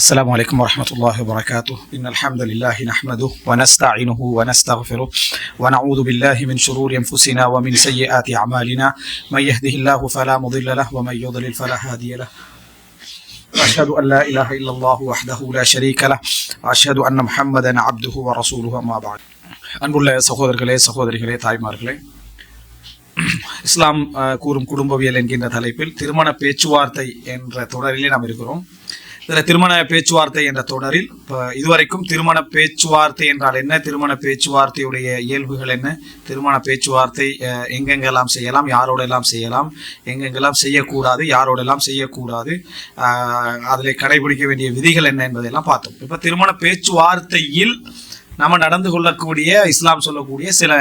السلام عليكم ورحمة الله وبركاته إن الحمد لله نحمده ونستعينه ونستغفره ونعوذ بالله من شرور أنفسنا ومن سيئات أعمالنا من يهده الله فلا مضل له ومن يضلل فلا هادي له وأشهد أن لا إله إلا الله وحده لا شريك له وأشهد أن محمدا عبده ورسوله أما بعد அன்புள்ள சகோதரிகளே தாய்மார்களே, இஸ்லாம் கூறும் குடும்பவியல் என்கின்ற தலைப்பில் திருமண பேச்சுவார்த்தை என்ற தொடரிலே நாம் இருக்கிறோம். இதில் திருமண பேச்சுவார்த்தை என்ற தொடரில் இதுவரைக்கும் திருமண பேச்சுவார்த்தை என்றால் என்ன, திருமண பேச்சுவார்த்தையுடைய இயல்புகள் என்ன, திருமண பேச்சுவார்த்தை எங்கெங்கெல்லாம் செய்யலாம், யாரோடெல்லாம் செய்யலாம், எங்கெங்கெல்லாம் செய்யக்கூடாது, யாரோடெல்லாம் செய்யக்கூடாது, அதில் கடைபிடிக்க வேண்டிய விதிகள் என்ன என்பதையெல்லாம் பார்த்தோம். இப்போ திருமண பேச்சுவார்த்தையில் நம்ம நடந்து கொள்ளக்கூடிய இஸ்லாம் சொல்லக்கூடிய சில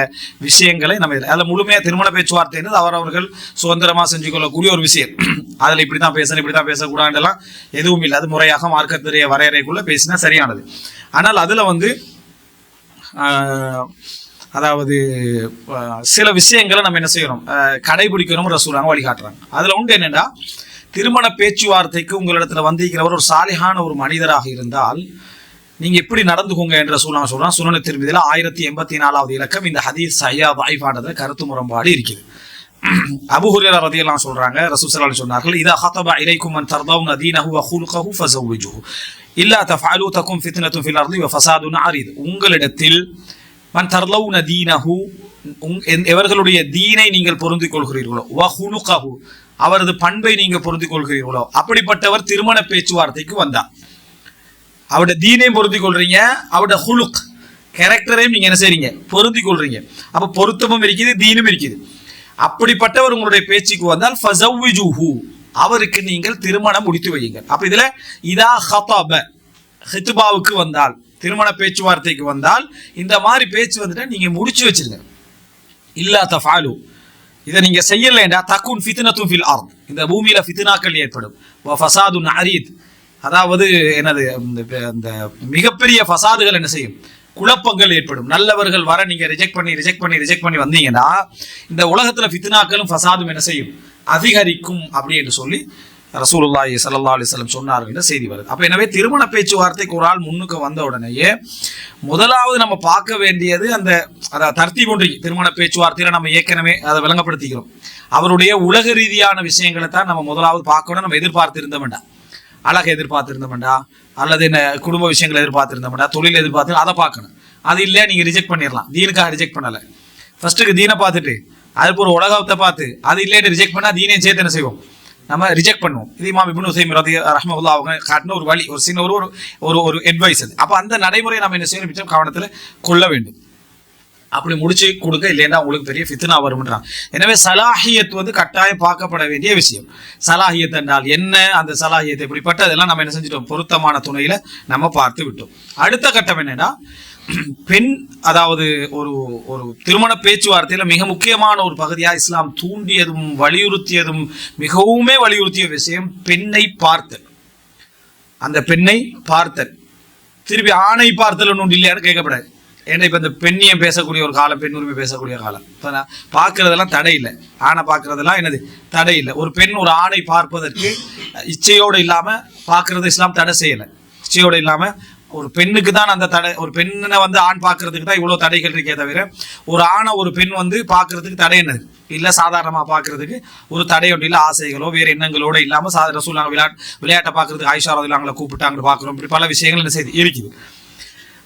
விஷயங்களை நம்ம அதில் முழுமையாக திருமண பேச்சுவார்த்தைன்றது அவரவர்கள் சுதந்திரமாக செஞ்சு கொள்ளக்கூடிய ஒரு விஷயம். அதில் இப்படி தான் பேசணும், இப்படி தான் பேசக்கூடாதுலாம் எதுவும் இல்லை. அது முறையாக மார்க்கத்துடைய வரையறைக்குள்ளே பேசினா சரியானது. ஆனால் அதில் அதாவது சில விஷயங்களை நம்ம என்ன செய்யணும், கடைபிடிக்கணும், ரசூலாங்க வழிகாட்டுறாங்க. அதில் உண்டு என்னென்னா, திருமண பேச்சுவார்த்தைக்கு உங்களிடத்துல வந்திருக்கிறவர் ஒரு சாலிஹான ஒரு மனிதராக இருந்தால் நீங்க எப்படி நடந்துக்கோங்க என்ற சொல்றான். சுனன் திர்மிதில 1084வது இலக்கம். இந்த ஹதீஸ் சஹீஹ் தைஃபானதுல கருத்து முரண்பாடு இருக்குது. அபூ ஹுரைரா ரலியல்லாஹு அன்ஹு சொல்றாங்க, ரசூல் ஸல்லல்லாஹு அலைஹி சொன்னார்கள், இதா ஹதப இலைக்கும் மன் தர்தவுன தீனஹு வ குல்கஹு ஃபஸவ்விஜுஹு இல்லா தஃஅலு தகும் ஃபித்னத்துன் ஃபில் அர்தி வ ஃபஸாதுன் அரீத். உங்களிடத்தில் மன் தர்தவுன தீனஹு, எவர்களுடைய தீனை நீங்கள் பொருந்திக் கொள்கிறீர்களோ, வ குல்கஹு, அவரது பண்பை நீங்கள் பொருந்திக் கொள்கிறீர்களோ, அப்படிப்பட்டவர் திருமண பேச்சுவார்த்தைக்கு வந்தார். அவருடைய தீனையும் பொருத்தி கொள்றீங்க, அவருடைய ஹுலுக் கேரக்டரையும் நீங்க என்ன செய்றீங்க, பொருத்தி கொள்றீங்க. அப்ப பொருத்தமும் இருக்குது, தீனும் இருக்குது. அப்படிப்பட்டவர் உங்களுடைய பேச்சுக்கு வந்தால் ஃபஸவ்விஜுஹு, அவருக்கு நீங்கள் திருமணம் முடித்து வையுங்கள். அப்ப இதுல இதா ஹதப, ஹித்பாவுக்கு வந்தால், திருமண பேச்சுவார்த்தைக்கு வந்தால் இந்த மாதிரி பேச்சு வந்துட்டா நீங்க முடிச்சு வச்சிருங்க. இல்லா தஃஅலு, இதை நீங்க செய்யலைண்டா தகுன் ஃபித்னத்துன் ஃபில் அர்த், இந்த பூமியில ஃபித்னாக்கள் ஏற்படும். வ ஃபஸாதுன் அரீத், அதாவது என்னது, அந்த மிகப்பெரிய ஃபசாதுகள் என்ன செய்யும், குழப்பங்கள் ஏற்படும். நல்லவர்கள் வர நீங்க ரிஜெக்ட் பண்ணி வந்தீங்கன்னா இந்த உலகத்துல ஃபித்னாக்களும் ஃபசாதும் என்ன செய்யும், அதிகரிக்கும் அப்படி என்று சொல்லி ரசூலுல்லாஹி ஸல்லல்லாஹு அலைஹி வஸல்லம் சொன்னார்கள் என்ற செய்தி வருது. அப்ப எனவே திருமண பேச்சுவார்த்தைக்கு ஒரு ஆள் முன்னுக்கு வந்த உடனேயே முதலாவது நம்ம பார்க்க வேண்டியது அந்த தர்த்தீப் ஒன்று. திருமண பேச்சுவார்த்தையில நம்ம ஏற்கனவே அதை விளங்கப்படுத்திக்கிறோம். அவருடைய உலக ரீதியான விஷயங்களை தான் நம்ம முதலாவது பார்க்கணும். நம்ம எதிர்பார்த்திருந்த வேண்டாம், அழகை எதிர்பார்த்திருந்த வேண்டாம், அல்லது என்ன குடும்ப விஷயங்களை எதிர்பார்த்திருந்த வேண்டாம், தொழில் எதிர்பார்த்து அதை பார்க்கணும். அது இல்லையா நீங்க ரிஜெக்ட் பண்ணிடலாம். தீனுக்காக ரிஜெக்ட் பண்ணல, ஃபர்ஸ்ட்டுக்கு தீனை பார்த்துட்டு அதுக்கு ஒரு உலகத்தை பார்த்து அது இல்லைன்னு ரிஜெக்ட் பண்ணா தீனையும் சேர்த்து என்ன செய்வோம், நம்ம ரிஜெக்ட் பண்ணுவோம். இது இமாம் இப்னு உஸைமீன் ரஹ்மத்துல்லாஹி அவங்க காட்டின ஒரு வழி, ஒரு சின்ன ஒரு அட்வைஸ் அது. அப்போ அந்த நடைமுறையை நம்ம என்ன செய்யணும், கவனத்தில் கொள்ள வேண்டும். அப்படி முடிச்சு கொடுக்க, இல்லைன்னா உங்களுக்கு பெரிய ஃபித்னா வரும்ன்றான். எனவே சலாஹியத் கட்டாயம் பார்க்கப்பட வேண்டிய விஷயம். சலாஹியத் என்றால் என்ன, அந்த சலாஹியத் எப்படிப்பட்ட, அதெல்லாம் நம்ம என்ன செஞ்சிட்டோம், பொருத்தமான துணையில நம்ம பார்த்து விட்டோம். அடுத்த கட்டம் என்னன்னா, பெண், அதாவது ஒரு திருமண பேச்சுவார்த்தையில மிக முக்கியமான ஒரு பகுதியா இஸ்லாம் தூண்டியதும் வலியுறுத்தியதும் மிகவுமே வலியுறுத்திய விஷயம் பெண்ணை பார்த்தல். அந்த பெண்ணை பார்த்தல், திருப்பி ஆணை பார்த்தல் ஒன்று இல்லையான்னு கேட்கப்படாது. ஏன்னா இப்போ இந்த பெண்ணியம் பேசக்கூடிய ஒரு காலம், பெண் உரிமை பேசக்கூடிய காலம். இப்போ நான் பார்க்கறதெல்லாம் தடை இல்லை, ஆணை பார்க்கறதெல்லாம் என்னது தடை இல்லை. ஒரு பெண் ஒரு ஆணை பார்ப்பதற்கு இச்சையோடு இல்லாமல் பார்க்கறது இஸ்லாம் தடை செய்யலை. இச்சையோடு இல்லாமல் ஒரு பெண்ணுக்கு தான் அந்த தடை. ஒரு பெண்ணை ஆண் பார்க்கறதுக்கு தான் இவ்வளோ தடைகள் இருக்கே தவிர ஒரு ஆணை ஒரு பெண் பார்க்கறதுக்கு தடை என்னது இல்லை. சாதாரணமாக பார்க்கறதுக்கு ஒரு தடை ஒன்று இல்லை. ஆசைகளோ வேறு எண்ணங்களோட இல்லாமல் ரசூலுல்லாஹ் விளையாட்டை பார்க்கறதுக்கு ஆயிஷா ரலியல்லாஹு கூப்பிட்டாங்க பார்க்குறோம். இப்படி பல விஷயங்கள் என்ன செய்து இருக்குது.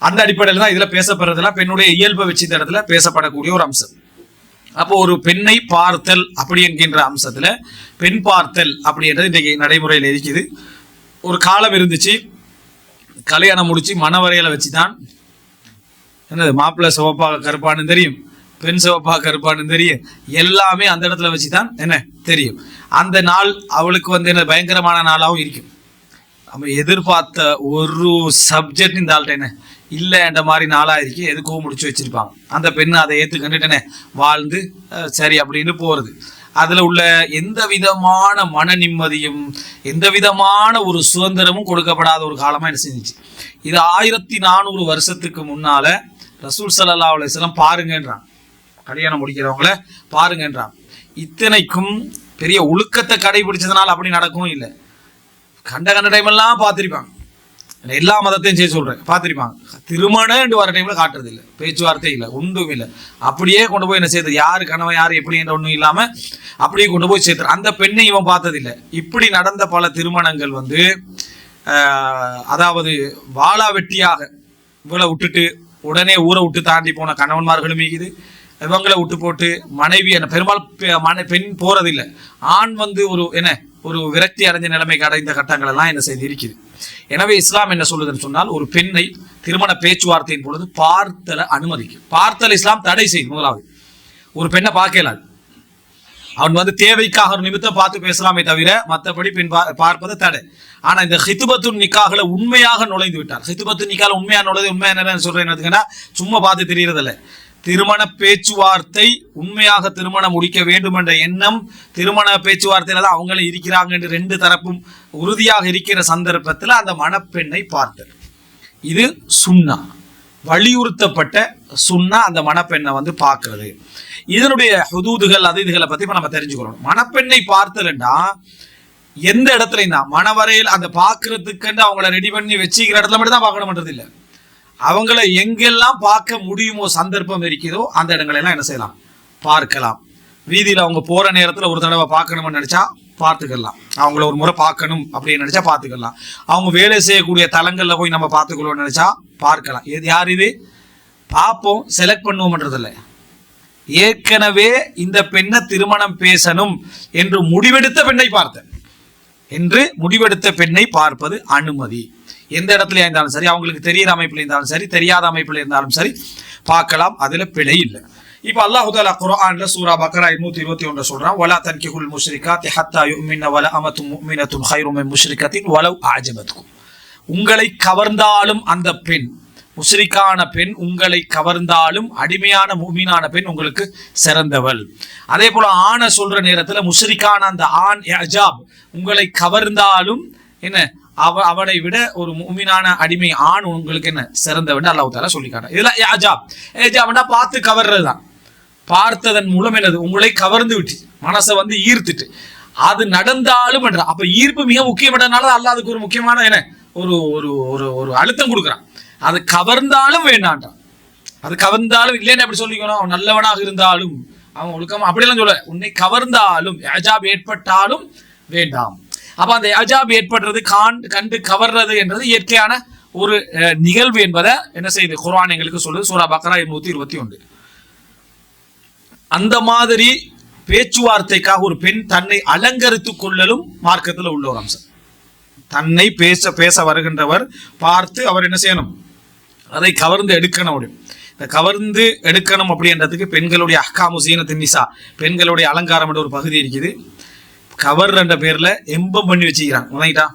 அந்த அடிப்படையில் தான் இதில் பேசப்படுறதுலாம் பெண்ணுடைய இயல்பை வச்சு இந்த இடத்துல பேசப்படக்கூடிய ஒரு அம்சம். அப்போ ஒரு பெண்ணை பார்த்தல் அப்படி என்கின்ற அம்சத்துல பெண் பார்த்தல் அப்படின்றது இன்றைக்கு நடைமுறையில் இருக்குது. ஒரு காலம் இருந்துச்சு, கல்யாணம் முடிச்சு மணவரையில வச்சுதான் என்னது, மாப்பிள்ளை சிவப்பாக கருப்பான்னு தெரியும், பெண் சிவப்பாக கருப்பான்னு தெரியும், எல்லாமே அந்த இடத்துல வச்சுதான் என்ன தெரியும். அந்த நாள் அவளுக்கு என்ன பயங்கரமான நாளாகவும் இருக்கும். நம்ம எதிர்பார்த்த ஒரு சப்ஜெக்ட் இந்த ஆள்கிட்ட என்ன இல்லை என்ற மாதிரி நாளாக இருக்கு, எதுக்கும் முடிச்சு வச்சிருப்பாங்க. அந்த பெண்ணு அதை ஏற்றுக்கண்டுட்டேனே வாழ்ந்து சரி அப்படின்னு போகிறது. அதில் உள்ள எந்த விதமான மன நிம்மதியும் எந்த விதமான ஒரு சுதந்திரமும் கொடுக்கப்படாத ஒரு காலமாக என்ன செஞ்சிச்சு. இது 1400 வருஷத்துக்கு முன்னால ரசூல் ஸல்லல்லாஹு அலைஹி வஸல்லம் பாருங்கன்றான், கல்யாணம் முடிக்கிறவங்கள பாருங்கன்றான். இத்தனைக்கும் பெரிய ஒழுக்கத்தை கடைபிடிச்சதுனால அப்படி நடக்கவும் இல்லை. கண்ட டைமெல்லாம் பார்த்துருப்பாங்க. எல்லா மதத்தையும் செய்ய சொல்றேன் பார்த்துருப்பாங்க. திருமணம் வர டைம்ல காட்டுறது இல்லை, பேச்சுவார்த்தை இல்லை, ஒன்றும் இல்லை. அப்படியே கொண்டு போய் என்ன செய்யுது, யாரு கணவன் யாரு எப்படி என்ற ஒன்றும் இல்லாம அப்படியே கொண்டு போய் சேர்த்து அந்த பெண்ணை இவன் பார்த்ததில்லை. இப்படி நடந்த பல திருமணங்கள் வந்து அதாவது வாளா வெட்டியாக இவளை விட்டுட்டு உடனே ஊரை விட்டு தாண்டி போன கணவன்மார்களும் இருக்குது. இவங்களை விட்டு போட்டு மனைவி பெரும்பாலும் பெண் போறதில்லை. ஆண் வந்து ஒரு விரக்தி அடைஞ்ச நிலைமைக்கு அடைந்த கட்டங்கள் எல்லாம் என்ன செய்து இருக்குது. எனவே இஸ்லாம் என்ன சொல்லுதுன்னு சொன்னால், ஒரு பெண்ணை திருமண பேச்சுவார்த்தையின் பொழுது பார்த்தலை அனுமதிக்கும். பார்த்தல் இஸ்லாம் தடை செய்யும். முதலாவது ஒரு பெண்ணை பார்க்கலாது, அவன் வந்து தேவைக்காக ஒரு நிமித்தம் பார்த்து பேசலாமே தவிர மற்றபடி பெண் பார்ப்பது தடை. ஆனா இந்த ஹிதுபத்து நிக்காஹ்ல உண்மையாக நுழைந்து விட்டார். ஹிதுபத்து நிக்காஹ்ல உண்மையா நுழைது, உண்மையா என்ன சொல்றேன், சும்மா பார்த்து தெரியறதில்ல. திருமண பேச்சுவார்த்தை உண்மையாக திருமணம் முடிக்க வேண்டும் என்ற எண்ணம் திருமண பேச்சுவார்த்தையில தான் அவங்களும் இருக்கிறாங்க என்று ரெண்டு தரப்பும் உறுதியாக இருக்கிற சந்தர்ப்பத்தில் அந்த மணப்பெண்ணை பார்த்தல், இது சுன்னா, வலியுறுத்தப்பட்ட சுன்னா. அந்த மணப்பெண்ணை வந்து பார்க்கறது, இதனுடைய ஹுதூதுகள் இதுகளை பத்தி நம்ம தெரிஞ்சுக்கணும். மணப்பெண்ணை பார்த்தல்னா எந்த இடத்துலையும் தான் மணவரையில் அந்த பார்க்கறதுக்கு அவங்கள ரெடி பண்ணி வச்சுக்கிற இடத்துல மட்டும் தான் பார்க்கணும்ன்றது இல்லை. அவங்கள எங்கெல்லாம் பார்க்க முடியுமோ சந்தர்ப்பம் இருக்குதோ அந்த இடங்களெல்லாம் என்ன செய்யலாம், பார்க்கலாம். வீதியில் அவங்க போற நேரத்தில் ஒரு தடவை பார்க்கணும்னு நினைச்சா பார்த்துக்கலாம், அவங்கள ஒரு முறை பார்க்கணும் அப்படின்னு நினைச்சா பார்த்துக்கலாம். அவங்க வேலை செய்யக்கூடிய தலங்கள்ல போய் நம்ம பார்த்துக்கணும்னு நினைச்சா பார்க்கலாம். யார் இது பார்ப்போம் செலக்ட் பண்ணுவோம்ன்றதில்லை. ஏற்கனவே இந்த பெண்ணை திருமணம் பேசணும் என்று முடிவெடுத்த பெண்ணை பார்ப்பது அனுமதி. எந்த இடத்துல இருந்தாலும் சரி, அவங்களுக்கு தெரியிற அமைப்புல இருந்தாலும் சரி, தெரியாத அமைப்புல இருந்தாலும் சரி பார்க்கலாம், அதுல பிழை இல்லை. இப்ப அல்லாஹ் தஆலா குர்ஆன்ல சூரா பக்ரா 121 சொல்றான், வலா தன்கிஹுல் முஷ்ரிகாத்தி ஹத்தா யுமின வல அமத்து முஃமினத்துன் கைரு மின் முஷ்ரிகத்தின் வலவ் அஅஜபத்கும். உங்களை கவர்ந்தாலும் அந்த பெண், முஷ்ரிக்கான பெண் உங்களை கவர்ந்தாலும் அடிமையான முஃமினான பெண் உங்களுக்கு சிறந்தவள். அதே போல ஆணை சொல்ற நேரத்துல முஷ்ரிக்கான அந்த ஆண் இஅஜாப் உங்களை கவர்ந்தாலும் என்ன அவனை விட ஒரு முஃமினான அடிமை ஆண் உங்களுக்கு என்ன சிறந்தவன் அல்லாஹ் தஆலா சொல்லிக்காட்டான். இதெல்லாம் இஅஜாப்னா பார்த்து கவர்றதுதான். பார்த்ததன் மூலம் என்னது, உங்களை கவர்ந்து விட்டு மனசை வந்து ஈர்த்துட்டு அது நடந்தாலும் என்ற அப்ப ஈர்ப்பு மிக முக்கியமானதுனால அல்லாஹ் அதுக்கு ஒரு முக்கியமான என்ன ஒரு ஒரு ஒரு ஒரு அழுத்தம் கொடுக்குறான். அது கவர்ந்தாலும் வேண்டான்றான். அது கவர்ந்தாலும் இல்லைன்னு அப்படி சொல்லிக்கணும். அவன் நல்லவனாக இருந்தாலும் அவன் ஒழுக்கம் அப்படியெல்லாம் சொல்ல, உன்னை கவர்ந்தாலும் இஅஜாப் ஏற்பட்டாலும் வேண்டாம். அப்ப அந்த இஅஜாப் ஏற்படுறது கண்டு கவர்றது என்றது இயற்கையான ஒரு நிகழ்வு என்பதை என்ன செய்யுது குர்ஆன் எங்களுக்கு சொல்லுது. சூரா பக்ரா 121. அந்த மாதிரி பேச்சுவார்த்தைக்காக ஒரு பெண் தன்னை அலங்கரித்துக் கொள்ளலும் மார்க்கத்தில் உள்ள ஒரு அம்சம். தன்னை பேச வருகின்றவர் பார்த்து அவர் என்ன செய்யணும், அதை கவர்ந்து எடுக்கணும். முடியும் இந்த கவர்ந்து எடுக்கணும் அப்படின்றதுக்கு பெண்களுடைய அஹ்காமு ஸீனத்துன் நிஸா, பெண்களுடைய அலங்காரம் என்ற ஒரு பகுதி இருக்குது. கவர் என்ற பேர்ல எம்பம் பண்ணி வச்சுக்கிறாங்க, உணர்ட்டா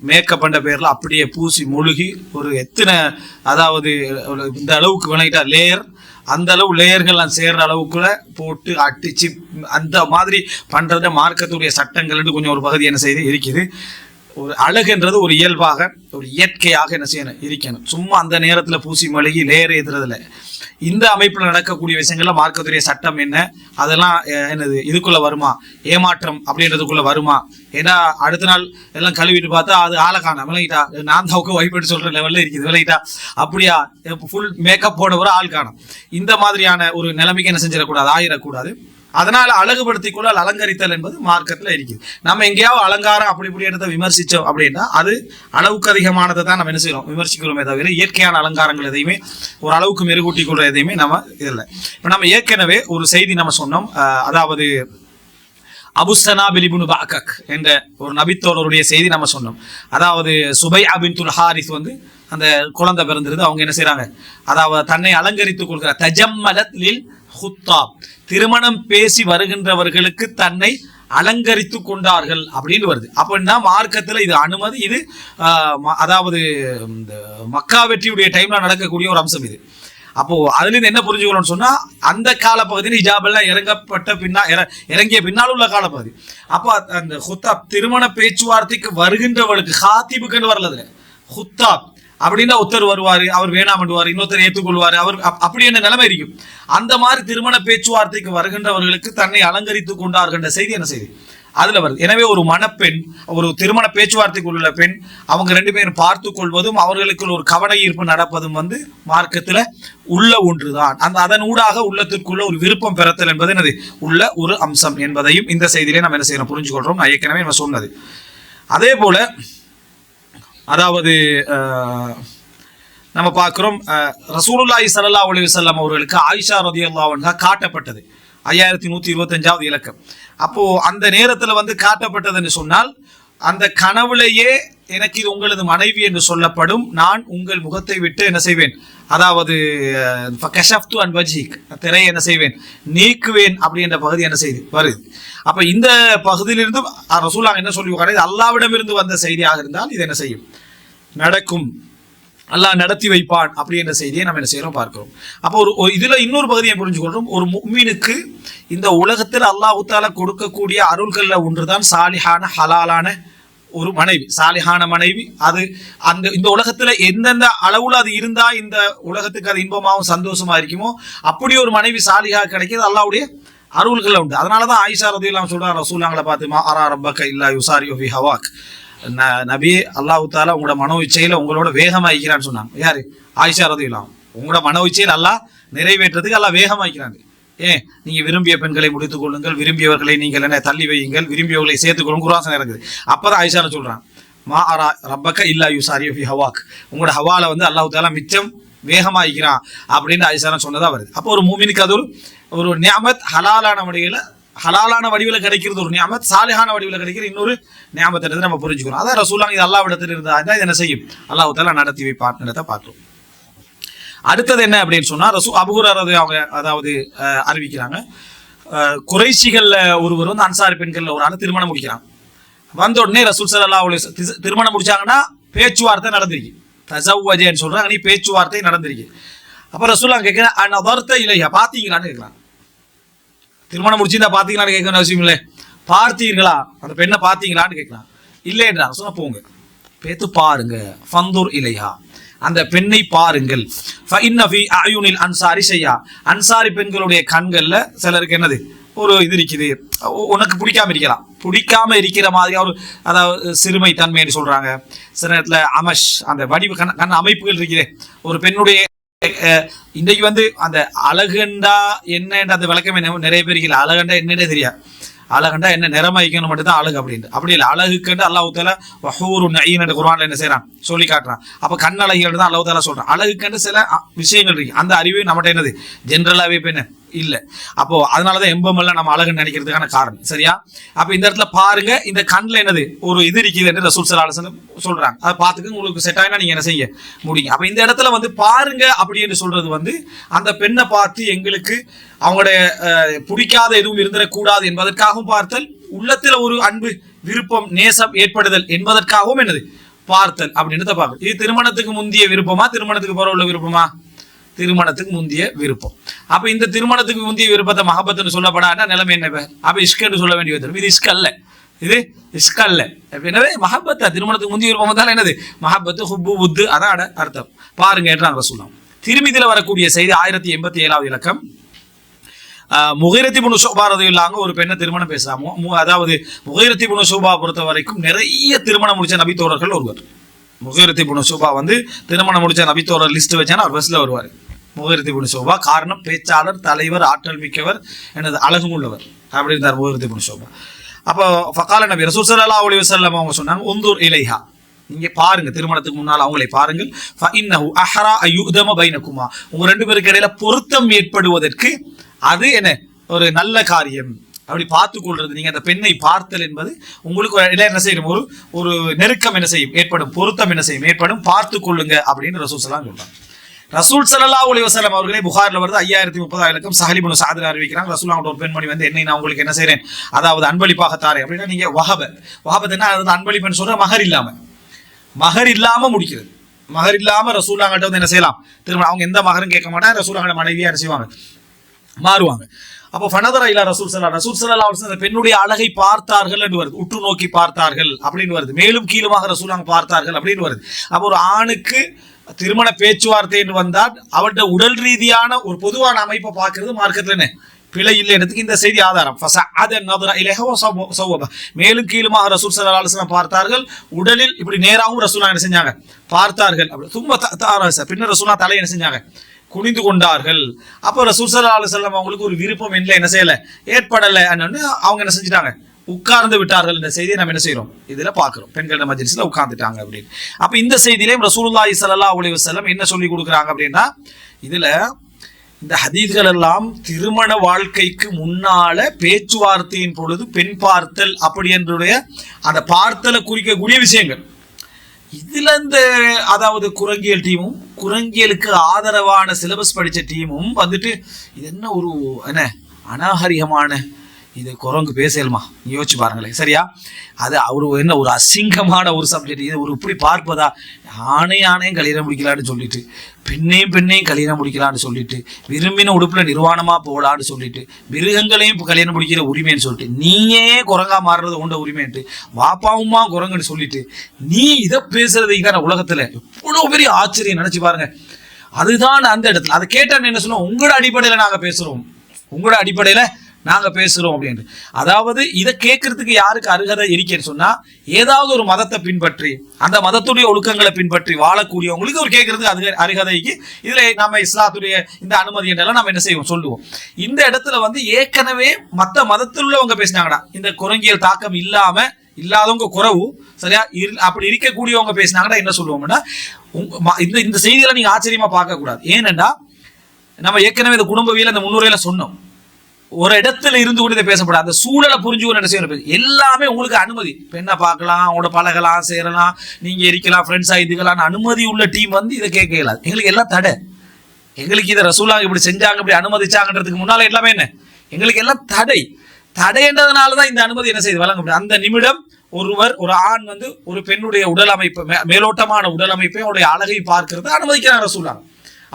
மேக்கப் என்ற பேர்ல அப்படியே பூசி மொழுகி ஒரு எத்தனை, அதாவது இந்த அளவுக்கு உணர்ட்டா லேயர், அந்த அளவு லேயர்கள் சேர்ற அளவுக்குள்ள போட்டு அட்டிச்சு அந்த மாதிரி பண்றத மார்க்கத்துடைய சட்டங்கள் கொஞ்சம் ஒரு பகுதி என்ன செய்து இருக்குது. ஒரு அழகுன்றது ஒரு இயல்பாக ஒரு இயற்கையாக என்ன செய்யணும் இருக்கணும். சும்மா அந்த நேரத்துல பூசி மழுகி லேயர் ஏத்துறதுல இந்த அமைப்புல நடக்கக்கூடிய விஷயங்கள்ல மார்க்கத்துடைய சட்டம் என்ன, அதெல்லாம் என்னது இதுக்குள்ள வருமா, ஏமாற்றம் அப்படின்றதுக்குள்ள வருமா? ஏன்னா அடுத்த நாள் எல்லாம் கழுவிட்டு பார்த்தா அது ஆளை காண விளங்கிட்டா, நான் தான் வைப்பட்டு சொல்ற லெவல்ல இருக்குது விளங்கிட்டா, அப்படியா ஃபுல் மேக்கப் போட ஒரு ஆள் காணும். இந்த மாதிரியான ஒரு நிலைமைக்கு என்ன செஞ்சிடக்கூடாது, ஆயிடக்கூடாது. அதனால அழகுபடுத்திக் கொள்ள அலங்கரித்தல் என்பது மார்க்கத்துல இருக்குது. நம்ம எங்கேயாவது அலங்காரம் அப்படி இப்படி எடுத்த விமர்சிச்சோம் அப்படின்னா அது அளவுக்கு அதிகமானதை தான் நம்ம என்ன செய்யறோம், விமர்சிக்கிறோமே தவிர இயற்கையான அலங்காரங்கள் எதையுமே ஒரு அளவுக்கு மெருகூட்டி கொள்ற எதையுமே நம்ம இல்லை. இப்ப நம்ம ஏற்கனவே ஒரு செய்தி நம்ம சொன்னோம், அதாவது அபுஸ்தனா பின் பாக்கக் என்ற ஒரு நபித்தோழருடைய செய்தி நம்ம சொன்னோம். அதாவது சுபையா பின்துல் ஹாரிஸ் வந்து அந்த குழந்தை பிறந்திருந்து அவங்க என்ன செய்யறாங்க, அதாவது தன்னை அலங்கரித்துக் கொள்கிற தஜம்மலத் லில் ஹுத்தாப், திருமணம் பேசி வருகின்றவர்களுக்கு தன்னை அலங்கரித்து கொண்டார்கள் அப்படின்னு வருது. அப்படின்னா மார்க்கத்துல இது அனுமதி. இது அதாவது இந்த மக்கா வெற்றியுடைய டைம்ல நடக்கக்கூடிய ஒரு அம்சம் இது. அப்போ அதுல இருந்து என்ன புரிஞ்சுக்கணும்னு சொன்னா, அந்த காலப்பகுதியில் ஹிஜாப் எல்லாம் இறங்கிய பின்னால் உள்ள காலப்பகுதி. அப்போ அந்த ஹுத்தாப் திருமண பேச்சுவார்த்தைக்கு வருகின்றவர்களுக்கு ஹாத்திபுக்குன்னு வரல, ஹுத்தாப் அப்படின்னா ஒருத்தர் வருவாரு, அவர் வேணாம் பண்ணுவார், இன்னொருத்தர் ஏற்றுக்கொள்வாரு, அவர் அப்படி என்ன நிலைமை இருக்கும். அந்த மாதிரி திருமண பேச்சுவார்த்தைக்கு வருகின்றவர்களுக்கு தன்னை அலங்கரித்துக் கொண்டார்கள் செய்தி என்ன செய்தி அதுல வருது. எனவே ஒரு மணப்பெண், ஒரு திருமண பேச்சுவார்த்தைக்குள்ள உள்ள பெண், அவங்க ரெண்டு பேரும் பார்த்து கொள்வதும் அவர்களுக்குள் ஒரு கவன ஈர்ப்பு நடப்பதும் மார்க்கத்துல உள்ள ஒன்றுதான். அதன் ஊடாக உள்ளத்திற்குள்ள ஒரு விருப்பம் பெறத்தல் என்பது என்னது உள்ள ஒரு அம்சம் என்பதையும் இந்த செய்தியிலே நம்ம என்ன செய்யறோம் புரிஞ்சு கொள்றோம். நான் ஏற்கனவே நம்ம சொன்னது. அதே போல அதாவது நம்ம பார்க்கிறோம், ரசூலுல்லாஹி ஸல்லல்லாஹு அலைஹி வஸல்லம் அவர்களுக்கு ஆயிஷா ரலியல்லாஹு அன்ஹா காட்டப்பட்டது 5125வது இலக்கம். அப்போ அந்த நேரத்துல காட்டப்பட்டதுன்னு சொன்னால், அந்த கனவுலையே எனக்கு இது உங்களது மனைவி என்று சொல்லப்படும், நான் உங்கள் முகத்தை விட்டு என்ன செய்வேன், அதாவது கஷஃப்து அன் வஜ்ஹிக், திரையை என்ன செய்வேன், நீக்குவேன் அப்படின்ற பகுதி என்ன செய்து வருது. அப்ப இந்த பகுதியிலிருந்து ரசூலுல்லாஹ் என்ன சொல்லி இது அல்லாஹ்விடமிருந்து வந்த செய்தியாக இருந்தால் இது என்ன செய்யும், நடக்கும், அல்லாஹ் நடத்தி வைப்பான் அப்படின்ற செய்தியை நம்ம என்ன செய்யறோம் பார்க்கிறோம். அப்போ ஒரு இதுல இன்னொரு பகுதியை புரிஞ்சுக்கொள்றோம். ஒரு முஃமினுக்கு இந்த உலகத்தில் அல்லாஹ் தஆலா கொடுக்கக்கூடிய அருள்கள்ல ஒன்றுதான் சாலிஹான ஹலாலான ஒரு மனைவி. சாலிஹான மனைவி அது இந்த உலகத்துல எந்தெந்த அளவுல அது இருந்தா இந்த உலகத்துக்கு அது இன்பமாகவும் சந்தோஷமா இருக்குமோ அப்படி ஒரு மனைவி சாலிஹா கிடைக்கிறது அல்லாஹ்வுடைய அருள்கள் உண்டு. அதனாலதான் ஆயிஷா ரலியல்லாஹு அன்ஹா சொல்றாங்க ரசூலுல்லாஹ்வை பார்த்து, மா அரா ரப்பக இல்லா யுசாரியு ஃபி ஹவாக், நபி அல்லாஹ் தஆலா உங்களோட மனோ இச்சையில உங்களோட வேகமாக்கிறான்னு சொன்னாங்க. யாரு? ஆயிஷா ரலியல்லாஹு அன்ஹா. உங்களோட மனோ இச்சையில் அல்லாஹ் நிறைவேற்றதுக்கு அல்லாஹ் வேகமாக்கிறாங்க. ஏன்? நீங்க விரும்பிய பெண்களை முடித்துக் கொள்ளுங்கள், விரும்பியவர்களை நீங்கள் என்ன தள்ளி வையுங்கள், விரும்பியவர்களை சேர்த்துக் கொள்ளுங்க, குர்ஆன் இருக்குது. அப்பதான் ஆயிஷா சொல்றாங்க, மா அரா ரப்பக இல்லா யுசாரியு ஃபி ஹவாக், உங்களோட ஹவால அல்லாஹ் தஆலா மிச்சம் வேகமாக்கிறான் அப்படின்னு ஆயிஷா சொன்னதா வருது. அப்போ ஒரு மூமினுக்கு அது ஒரு நியாமத், ஹலாலான வடிவில் கிடைக்கிறது ஒரு நியாமத், சாலிஹான வடிவில் கிடைக்கிற இன்னொரு நியாமத் எடுத்து நம்ம புரிஞ்சுக்கிறோம். அதான் ரசூலுல்லாஹ் இது அல்லாஹ்விடத்தில் இருந்தா இது என்ன செய்யும், அல்லாஹ் தஆலா நடத்தி வைப்பார்ன்றதை பார்க்கிறோம். அடுத்தது என்ன அப்படின்னு சொன்னா, அபூ ஹுரைரா அவங்க அதாவது அறிவிக்கிறாங்க, குறைஷிகள்ல ஒருவர் அன்சாரி பெண்கள்ல ஒரு ஆள் திருமணம் முடிக்கிறாங்க. வந்த உடனே ரசூல் ஸல்லல்லாஹு அலைஹி வஸல்லம் திருமணம் முடிச்சாங்கன்னா பேச்சுவார்த்தை நடந்திருக்கு, தஸவ்வஜன்னு சொல்றாங்க, நீ பேச்சுவார்த்தை நடந்திருக்கு. அப்ப ரசூலுல்லாஹ் கேட்கிறேன், அனதர்த இலைஹா, பாத்தீங்களான்னு கேட்கிறாங்க. திருமணம் முடிச்சிருந்தா பாத்தீங்களான்னு கேட்கணும் அவசியம் இல்லை, பார்த்தீர்களா அந்த பெண்ணை பார்த்தீங்களான்னு கேட்கலாம். இல்லை என்றாங்க. சொன்ன போங்க பேத்து பாருங்க, ஃபந்துர் இலைஹா, அந்த பெண்ணை பாருங்கள். ஃபஇன்ன ஃபீ அயுனில் அன்சாரி ஷையா, அன்சாரி பெண்களுடைய கண்கள்ல சிலருக்கு என்னது ஒரு இது இருக்குது, உனக்கு பிடிக்காம இருக்கலாம், பிடிக்காம இருக்கிற மாதிரி ஒரு அதாவது சிறுமை தன்மைன்னு சொல்றாங்க. சில நேரத்துல அமஷ், அந்த வடிவு கண் அமைப்புகள் இருக்குது ஒரு பெண்ணுடைய. இன்றைக்கு அந்த அழகுண்டா என்னன்ற அந்த விளக்கம் நிறைய பேருக்கு இல்லை. அழகண்டா என்னன்னே தெரியாது. அழகண்டா என்ன நிறமைக்கணும் மட்டும்தான் அழகு அப்படின்ட்டு. அப்படி இல்லை, அழகுக்கண்டு அல்லாஹ் தஆலா வஹூருன் நயீன் என்ற குர்ஆன்ல என்ன செய்யறான் சொல்லி காட்டுறான். அப்ப கண்ணழகிகள் தான் அல்லாஹ் தஆலா சொல்றான். அழகுக்கண்டு சில விஷயங்கள் இருக்கு, அந்த அறிவு நம்மகிட்ட என்னது ஜென்ரலாவே இப்ப என்ன இல்லை. அப்போ அதனாலதான் எம்பமெல்லாம் நம்ம அழகுன்னு நினைக்கிறதுக்கான காரணம். சரியா? அப்ப இந்த இடத்துல பாருங்க, இந்த கண்ணுல என்னது ஒரு இது இருக்குது என்று ரசூல் ஸல்லல்லாஹு அலைஹி வஸல்லம் சொல்றாங்க. அதை பார்த்துக்க, உங்களுக்கு செட் ஆகினா நீங்க என்ன செய்ய முடியும். அப்ப இந்த இடத்துல பாருங்க அப்படின்னு சொல்றது அந்த பெண்ணை பார்த்து எங்களுக்கு அவங்களுடைய பிடிக்காத எதுவும் இருந்துடக்கூடாது என்பதற்காகவும் பார்த்தல், உள்ளத்துல ஒரு அன்பு விருப்பம் நேசம் ஏற்படுதல் என்பதற்காகவும் என்னது பார்த்தல் அப்படின்னு பார்க்கணும். இது திருமணத்துக்கு முந்திய விருப்பமா, திருமணத்துக்கு பிறகு உள்ள விருப்பமா? திருமணத்துக்கு முந்திய விருப்பம். அப்ப இந்த திருமணத்துக்கு முந்திய விருப்பத்தை மஹபத்துன்னு சொல்லப்படாட்டா நிலைமை என்ன? அப்ப இஷ்கன்னு சொல்ல வேண்டிய வரும். இது இஷ்க அல்ல, இது இஷ்க அல்ல. எனவே மஹபத்தா திருமணத்துக்கு முந்திய விருப்பம் தான் என்னது மஹபத்து, ஹுப்பு, உத்து, அதான் அர்த்தம். பாருங்க என்றான் ரசூலுல்லாஹ். திருமிதில வரக்கூடிய செய்தி 1087வது இலக்கம். முகைரத் இப்னு ஷுபா ரலியல்லாஹு ஒரு பெண்ணை திருமணம் பேசுறாங்க. அதாவது முகைரத் இப்னு ஷுபா பொறுத்த வரைக்கும் நிறைய திருமணம் முடிச்ச நபி தோழர்கள் ஒருவர். முகைரத் இப்னு ஷுபா திருமணம் முடிச்ச நபி தோழர் லிஸ்ட் வச்சானா அவர் பஸ்ல வருவார். முகைரத் இப்னு ஷுபா காரணம் பேச்சாளர், தலைவர், ஆற்றல் மிக்கவர், எனது அழகும் உள்ளவர் அப்படி இருந்தார் முகைரத் இப்னு ஷுபா. அப்போ ஃபகால நபி ரசூல் ஸல்லல்லாஹு அலைஹி வஸல்லம் அவங்க சொன்னாங்க, உந்துர் இலைஹா, நீங்க பாருங்க, திருமணத்துக்கு முன்னால் அவங்களை பாருங்கள். ஃபஇன்னஹு அஹ்ரா அயுதம பைனகுமா, உங்க ரெண்டு பேருக்கு இடையில பொருத்தம் ஏற்படுவதற்கு அது என்ன ஒரு நல்ல காரியம். அப்படி பார்த்துக் கொள்றது, நீங்க அந்த பெண்ணை பார்த்தல் என்பது உங்களுக்கு என்ன செய்யும், ஒரு நெருக்கம் என்ன செய்யும் ஏற்படும், பொருத்தம் என்ன செய்யும் ஏற்படும், பார்த்து கொள்ளுங்க அப்படின்னு ரசூல் ஸல்லல்லாஹு அலைஹி வஸல்லம் சொல்றாங்க. ரசூல் ஸல்லல்லாஹு அலைஹி வஸல்லம் அவர்களே புகாரில் வருது 5030 இலக்கம். ஸஹல் இப்னு சஅத் அறிவிக்கிறாங்க, ரசூலுல்லாஹ் ஒரு பெண்மணி என்னை நான் உங்களுக்கு என்ன செய்றேன், அதாவது அன்பளிப்பாக தாரேன் அப்படின்னா, நீங்க வஹபத்னா அது அன்பளிப்புன்னு சொல்ற மகர் இல்லாம முடிக்கிறது. மகர் இல்லாம ரசூலுல்லாஹ் கிட்ட என்ன செய்யலாம் திரும்ப, அவங்க எந்த மகரும் கேட்க மாட்டாங்க, ரசூலுல்லாஹ் மனைவியா என்ன செய்வாங்க மாறுவாங்க. அப்போ ஃபனதர இலா ரசூல் ஸல்லல்லாஹு அலைஹி வஸல்லம் பெண்ணுடைய அழகை பார்த்தார்கள் என்று வருது, உற்று நோக்கி பார்த்தார்கள் அப்படின்னு வருது, மேலும் கீழுமாக ரசூலுல்லாஹ் பார்த்தார்கள் அப்படின்னு வருது. அப்போ ஒரு ஆணுக்கு திருமண பேச்சுவார்த்தை என்று வந்தால் அவருடைய உடல் ரீதியான ஒரு பொதுவான அமைப்பை பார்க்கறது மார்க்கத்துல என்ன பிழை இல்லைன்றதுக்கு இந்த செய்தி ஆதாரம். மேலும் கீழுமாக ரசூல் ஸல்லல்லாஹு அலைஹி வஸல்லம் பார்த்தார்கள், உடலில் இப்படி நேராகவும் ரசூலுல்லாஹ் என்ன செஞ்சாங்க பார்த்தார்கள். பின்னர் ரசூலுல்லாஹ் தலை என்ன செஞ்சாங்க குனிந்து கொண்டார்கள். அப்போ ரசூல் ஸல்லல்லாஹு அலைஹி வஸல்லம் அவங்களுக்கு ஒரு விருப்பம் என்ன செய்யல ஏற்படலை, அவங்க என்ன செஞ்சுட்டாங்க உட்கார்ந்து விட்டார்கள் என்ற செய்தியை நம்ம என்ன செய்யறோம் இதுல பாக்குறோம். பெண்கள் மஜ்லிஸ்ல உட்கார்ந்துட்டாங்க அப்படின்னு. அப்ப இந்த செய்தியிலேயும் ரசூலுல்லாஹி ஸல்லல்லாஹு அலைஹி வஸல்லம் என்ன சொல்லி கொடுக்குறாங்க அப்படின்னா, இதுல இந்த ஹதீஸ்கள் எல்லாம் திருமண வாழ்க்கைக்கு முன்னால பேச்சுவார்த்தையின் பொழுது பெண் பார்த்தல் அப்படி என்றுடைய அந்த பார்த்தலை குறிக்கக்கூடிய விஷயங்கள். இதுல இந்த அதாவது குரங்கியல் டீமும் குரங்கியலுக்கு ஆதரவான சிலபஸ் படிச்ச டீமும் வந்துட்டு இது என்ன ஒரு என்ன அநாகரிகமான இது குரங்கு பேசலுமா யோசிச்சு பாருங்களேன். சரியா, அது அவரு என்ன ஒரு அசிங்கமான ஒரு சப்ஜெக்ட். இது ஒரு இப்படி பார்ப்பதா, ஆணையும் கல்யாணம் முடிக்கலான்னு சொல்லிட்டு, பெண்ணையும் கல்யாணம் முடிக்கலான்னு சொல்லிட்டு, விரும்பின உடுப்புல நிர்வாணமா போகலான்னு சொல்லிட்டு, மிருகங்களையும் கல்யாணம் முடிக்கிற உரிமைன்னு சொல்லிட்டு, நீயே குரங்கா மாறுறது உண்ட உரிமைன்ட்டு வாப்பாவுமா குரங்குன்னு சொல்லிட்டு நீ இதை பேசுறதுக்கான உலகத்துல எவ்வளவு பெரிய ஆச்சரியம் நினைச்சு பாருங்க. அதுதான் அந்த இடத்துல அதை கேட்டா என்ன சொல்லுவோம், உங்களோட அடிப்படையில நாங்க பேசுறோம், உங்களோட அடிப்படையில நாங்க பேசுறோம் அப்படின்னு. அதாவது இதை கேட்கறதுக்கு யாருக்கு அருகதை இருக்கேன்னு சொன்னா, ஏதாவது ஒரு மதத்தை பின்பற்றி அந்த மதத்துடைய ஒழுக்கங்களை பின்பற்றி வாழக்கூடியவங்களுக்கு ஒரு கேட்கறதுக்கு அருகதைக்கு இதுல நம்ம இஸ்லாத்துடைய இந்த அனுமதி என்றெல்லாம் நம்ம என்ன செய்வோம் சொல்லுவோம். இந்த இடத்துல வந்து ஏற்கனவே மற்ற மதத்தில் உள்ளவங்க பேசினாங்கடா, இந்த குரங்கியல் தாக்கம் இல்லாதவங்க குறவு சரியா, அப்படி இருக்கக்கூடியவங்க பேசினாங்கன்னா என்ன சொல்லுவோம்னா, இந்த செய்திகளை நீங்க ஆச்சரியமா பார்க்க கூடாது. ஏனென்றா நம்ம ஏற்கனவே இந்த குடும்பவியல் இந்த முன்னுரையில சொன்னோம், ஒரு இடத்துல இருந்து கூட இதை பேசப்படாது. அந்த சூழலை புரிஞ்சு என்ன செய்யணும், எல்லாமே உங்களுக்கு அனுமதி, பெண்ணை பார்க்கலாம், அவங்களோட பழகலாம், சேரலாம், நீங்க இருக்கலாம், ஃப்ரெண்ட்ஸா இதுகளான அனுமதி உள்ள டீம் வந்து இதை கேட்க இயலாது. எங்களுக்கு எல்லாம் தடை. எங்களுக்கு இதை ரசூலுல்லாஹ் இப்படி செஞ்சாங்க இப்படி அனுமதிச்சாங்கன்றதுக்கு முன்னால எல்லாமே என்ன எங்களுக்கு எல்லாம் தடைன்றதுனாலதான் இந்த அனுமதி என்ன செய்து வழங்க முடியும். அந்த நிமிடம் ஒரு ஆண் வந்து ஒரு பெண்ணுடைய உடல் அமைப்பு, மேலோட்டமான உடல் அமைப்பை அவருடைய அழகை பார்க்கறது அனுமதிக்கிறாங்க ரசூலுல்லாஹ்.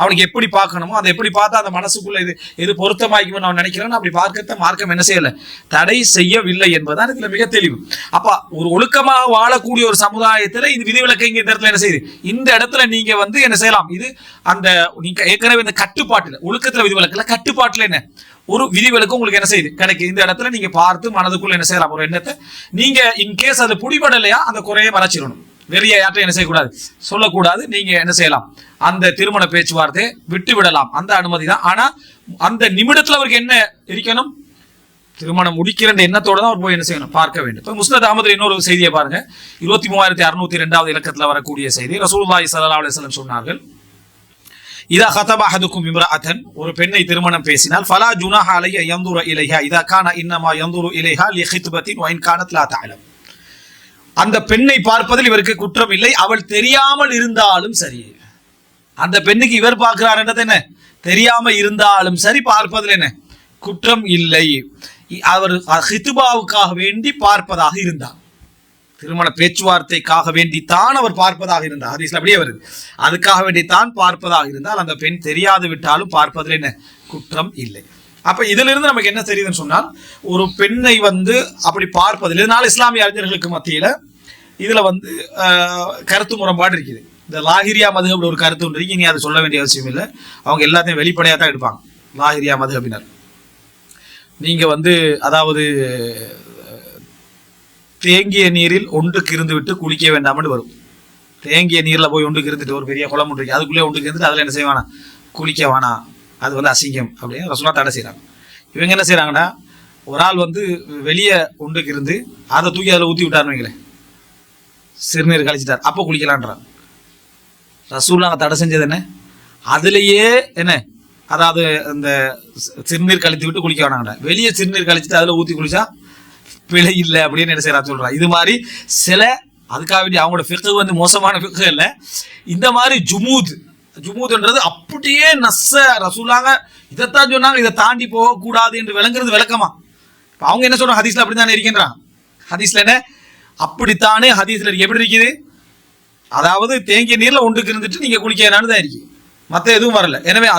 அவனுக்கு எப்படி பார்க்கணுமோ அதை எப்படி பார்த்தா அந்த மனசுக்குள்ள எது பொருத்தமாக்கணும்னு அவன் நினைக்கிறான்னு அப்படி பார்க்கறத மார்க்கம் என்ன செய்யல தடை செய்யவில்லை என்பதுதான் இதுல மிக தெளிவு. அப்ப ஒரு ஒழுக்கமாக வாழக்கூடிய ஒரு சமுதாயத்துல இது விதிவிலக்கு இங்க இந்த இடத்துல என்ன செய்யுது, இந்த இடத்துல நீங்க வந்து என்ன செய்யலாம், இது அந்த நீங்க ஏற்கனவே இந்த கட்டுப்பாட்டுல ஒழுக்கத்துல விதிவிலக்குல கட்டுப்பாட்டுல என்ன ஒரு விதிவிலக்கு உங்களுக்கு என்ன செய்யுது கிடைக்கும். இந்த இடத்துல நீங்க பார்த்து மனதுக்குள்ள என்ன செய்யலாம், ஒரு எண்ணத்தை நீங்க இன்கேஸ் அது பிடிபடலையா அந்த குறையை மறைச்சிடணும். வெளியே யார்ட்டும் என்ன செய்யக்கூடாது சொல்லக்கூடாது. நீங்க என்ன செய்யலாம், அந்த திருமண பேச்சுவார்த்தையை விட்டு விடலாம், அந்த அனுமதி தான். ஆனா அந்த நிமிடத்துல அவருக்கு என்ன இருக்கணும், திருமணம் முடிக்கிற எண்ணத்தோட தான் அவர் போய் என்ன செய்யணும் பார்க்க வேண்டும். இப்போ முஸ்னத் அஹ்மதுல இன்னொரு செய்தியை பாருங்க, 23602 இலக்கத்துல வரக்கூடிய செய்தி. ரசூலுல்லாஹி ஸல்லல்லாஹு அலைஹி வஸல்லம் சொன்னார்கள், இதா கதப அஹதுக்கும் இம்ரஅத்தன், ஒரு பெண்ணை திருமணம் பேசினால், ஃபலா ஜுனாஹ அலைஹி யன்துர இலைஹா இதா கான இன்னமா யன்துரு இலைஹா லிகித்பத்தின் வ இன் கானத் லா தஅலம். அந்த பெண்ணை பார்ப்பதில் இவருக்கு குற்றம் இல்லை, அவள் தெரியாமல் இருந்தாலும் சரி. அந்த பெண்ணுக்கு இவர் பார்க்கிறார் என்ன தெரியாம இருந்தாலும் சரி, பார்ப்பதில் என்ன குற்றம் இல்லை. அவர் ஹித்பாவுக்காக வேண்டி பார்ப்பதாக இருந்தார், திருமண பேச்சுவார்த்தைக்காக வேண்டித்தான் அவர் பார்ப்பதாக இருந்தார், ஹதீஸ்ல அப்படியே வருது, அதுக்காக வேண்டித்தான் பார்ப்பதாக இருந்தால் அந்த பெண் தெரியாது விட்டாலும் பார்ப்பதில் என்ன குற்றம் இல்லை. அப்ப இதுல இருந்து நமக்கு என்ன தெரியுதுன்னு சொன்னால், ஒரு பெண்ணை வந்து அப்படி பார்ப்பதில் இதனால இஸ்லாமிய அறிஞர்களுக்கு மத்தியில இதுல வந்து கருத்து முரண்பாடு இருக்குது. இந்த லாஹிரியா மதுஹப்ல ஒரு கருத்து ஒன்று இருக்கு, நீ அதை சொல்ல வேண்டிய அவசியம் இல்லை, அவங்க எல்லாத்தையும் வெளிப்படையா தான் எடுப்பாங்க. லாஹிரியா மதுஹபினர் நீங்க வந்து அதாவது தேங்கிய நீரில் ஒன்றுக்கு இருந்து விட்டு குளிக்க வேண்டாம்னு வரும். தேங்கிய நீர்ல போய் ஒன்றுக்கு இருந்துட்டு ஒரு பெரிய குளம் ஒன்று இருக்கு, அதுக்குள்ளே ஒன்றுக்கு இருந்துட்டு அதுல என்ன செய்வானா குளிக்க வேணாம், அது வந்து அசிங்கம் அப்படின்னு ரசூலுல்லாஹ் தடை செய்யறாங்க. இவங்க என்ன செய்யறாங்கன்னா, ஒரு ஆள் வந்து வெளியே ஒன்றுக்கு இருந்து அதை தூக்கி அதில் ஊற்றி விட்டாருன்னு சிறுநீர் கழிச்சிட்டார், அப்போ குளிக்கலான்றான். ரசூலுல்லாஹ் தடை செஞ்சது என்ன, அதுலேயே என்ன அதாவது இந்த சிறுநீர் கழித்து விட்டு குளிக்க வேணாங்கடா, வெளியே சிறுநீர் கழிச்சிட்டு அதில் ஊற்றி குளிச்சா பிழை இல்லை அப்படின்னு என்ன செய்யறா சொல்றான். இது மாதிரி சில அதுக்காக வேண்டி அவங்களோட ஃபிக்ஹ் வந்து மோசமான ஃபிக்ஹ் இல்லை, இந்த மாதிரி ஜுமூத்ன்றது அப்படியே நஸ்ஸ ரசூலுல்லாஹ் இதைத்தான் சொன்னாங்க, இதை தாண்டி போகக்கூடாது என்று விளங்குறது விளக்கமா. அவங்க என்ன சொல்றாங்க, ஹதீஸ்ல அப்படித்தானே இருக்கின்றான், ஹதீஸ்ல என்ன அப்படித்தானே ஹதீஸ்ல எப்படி இருக்குது, அதாவது தேங்கிய நீர்ல ஒன்றுக்கு இருந்துட்டு நீங்க குளிக்கலான்னு தான் இருக்கு, மற்ற எதுவும் வரல. எனவே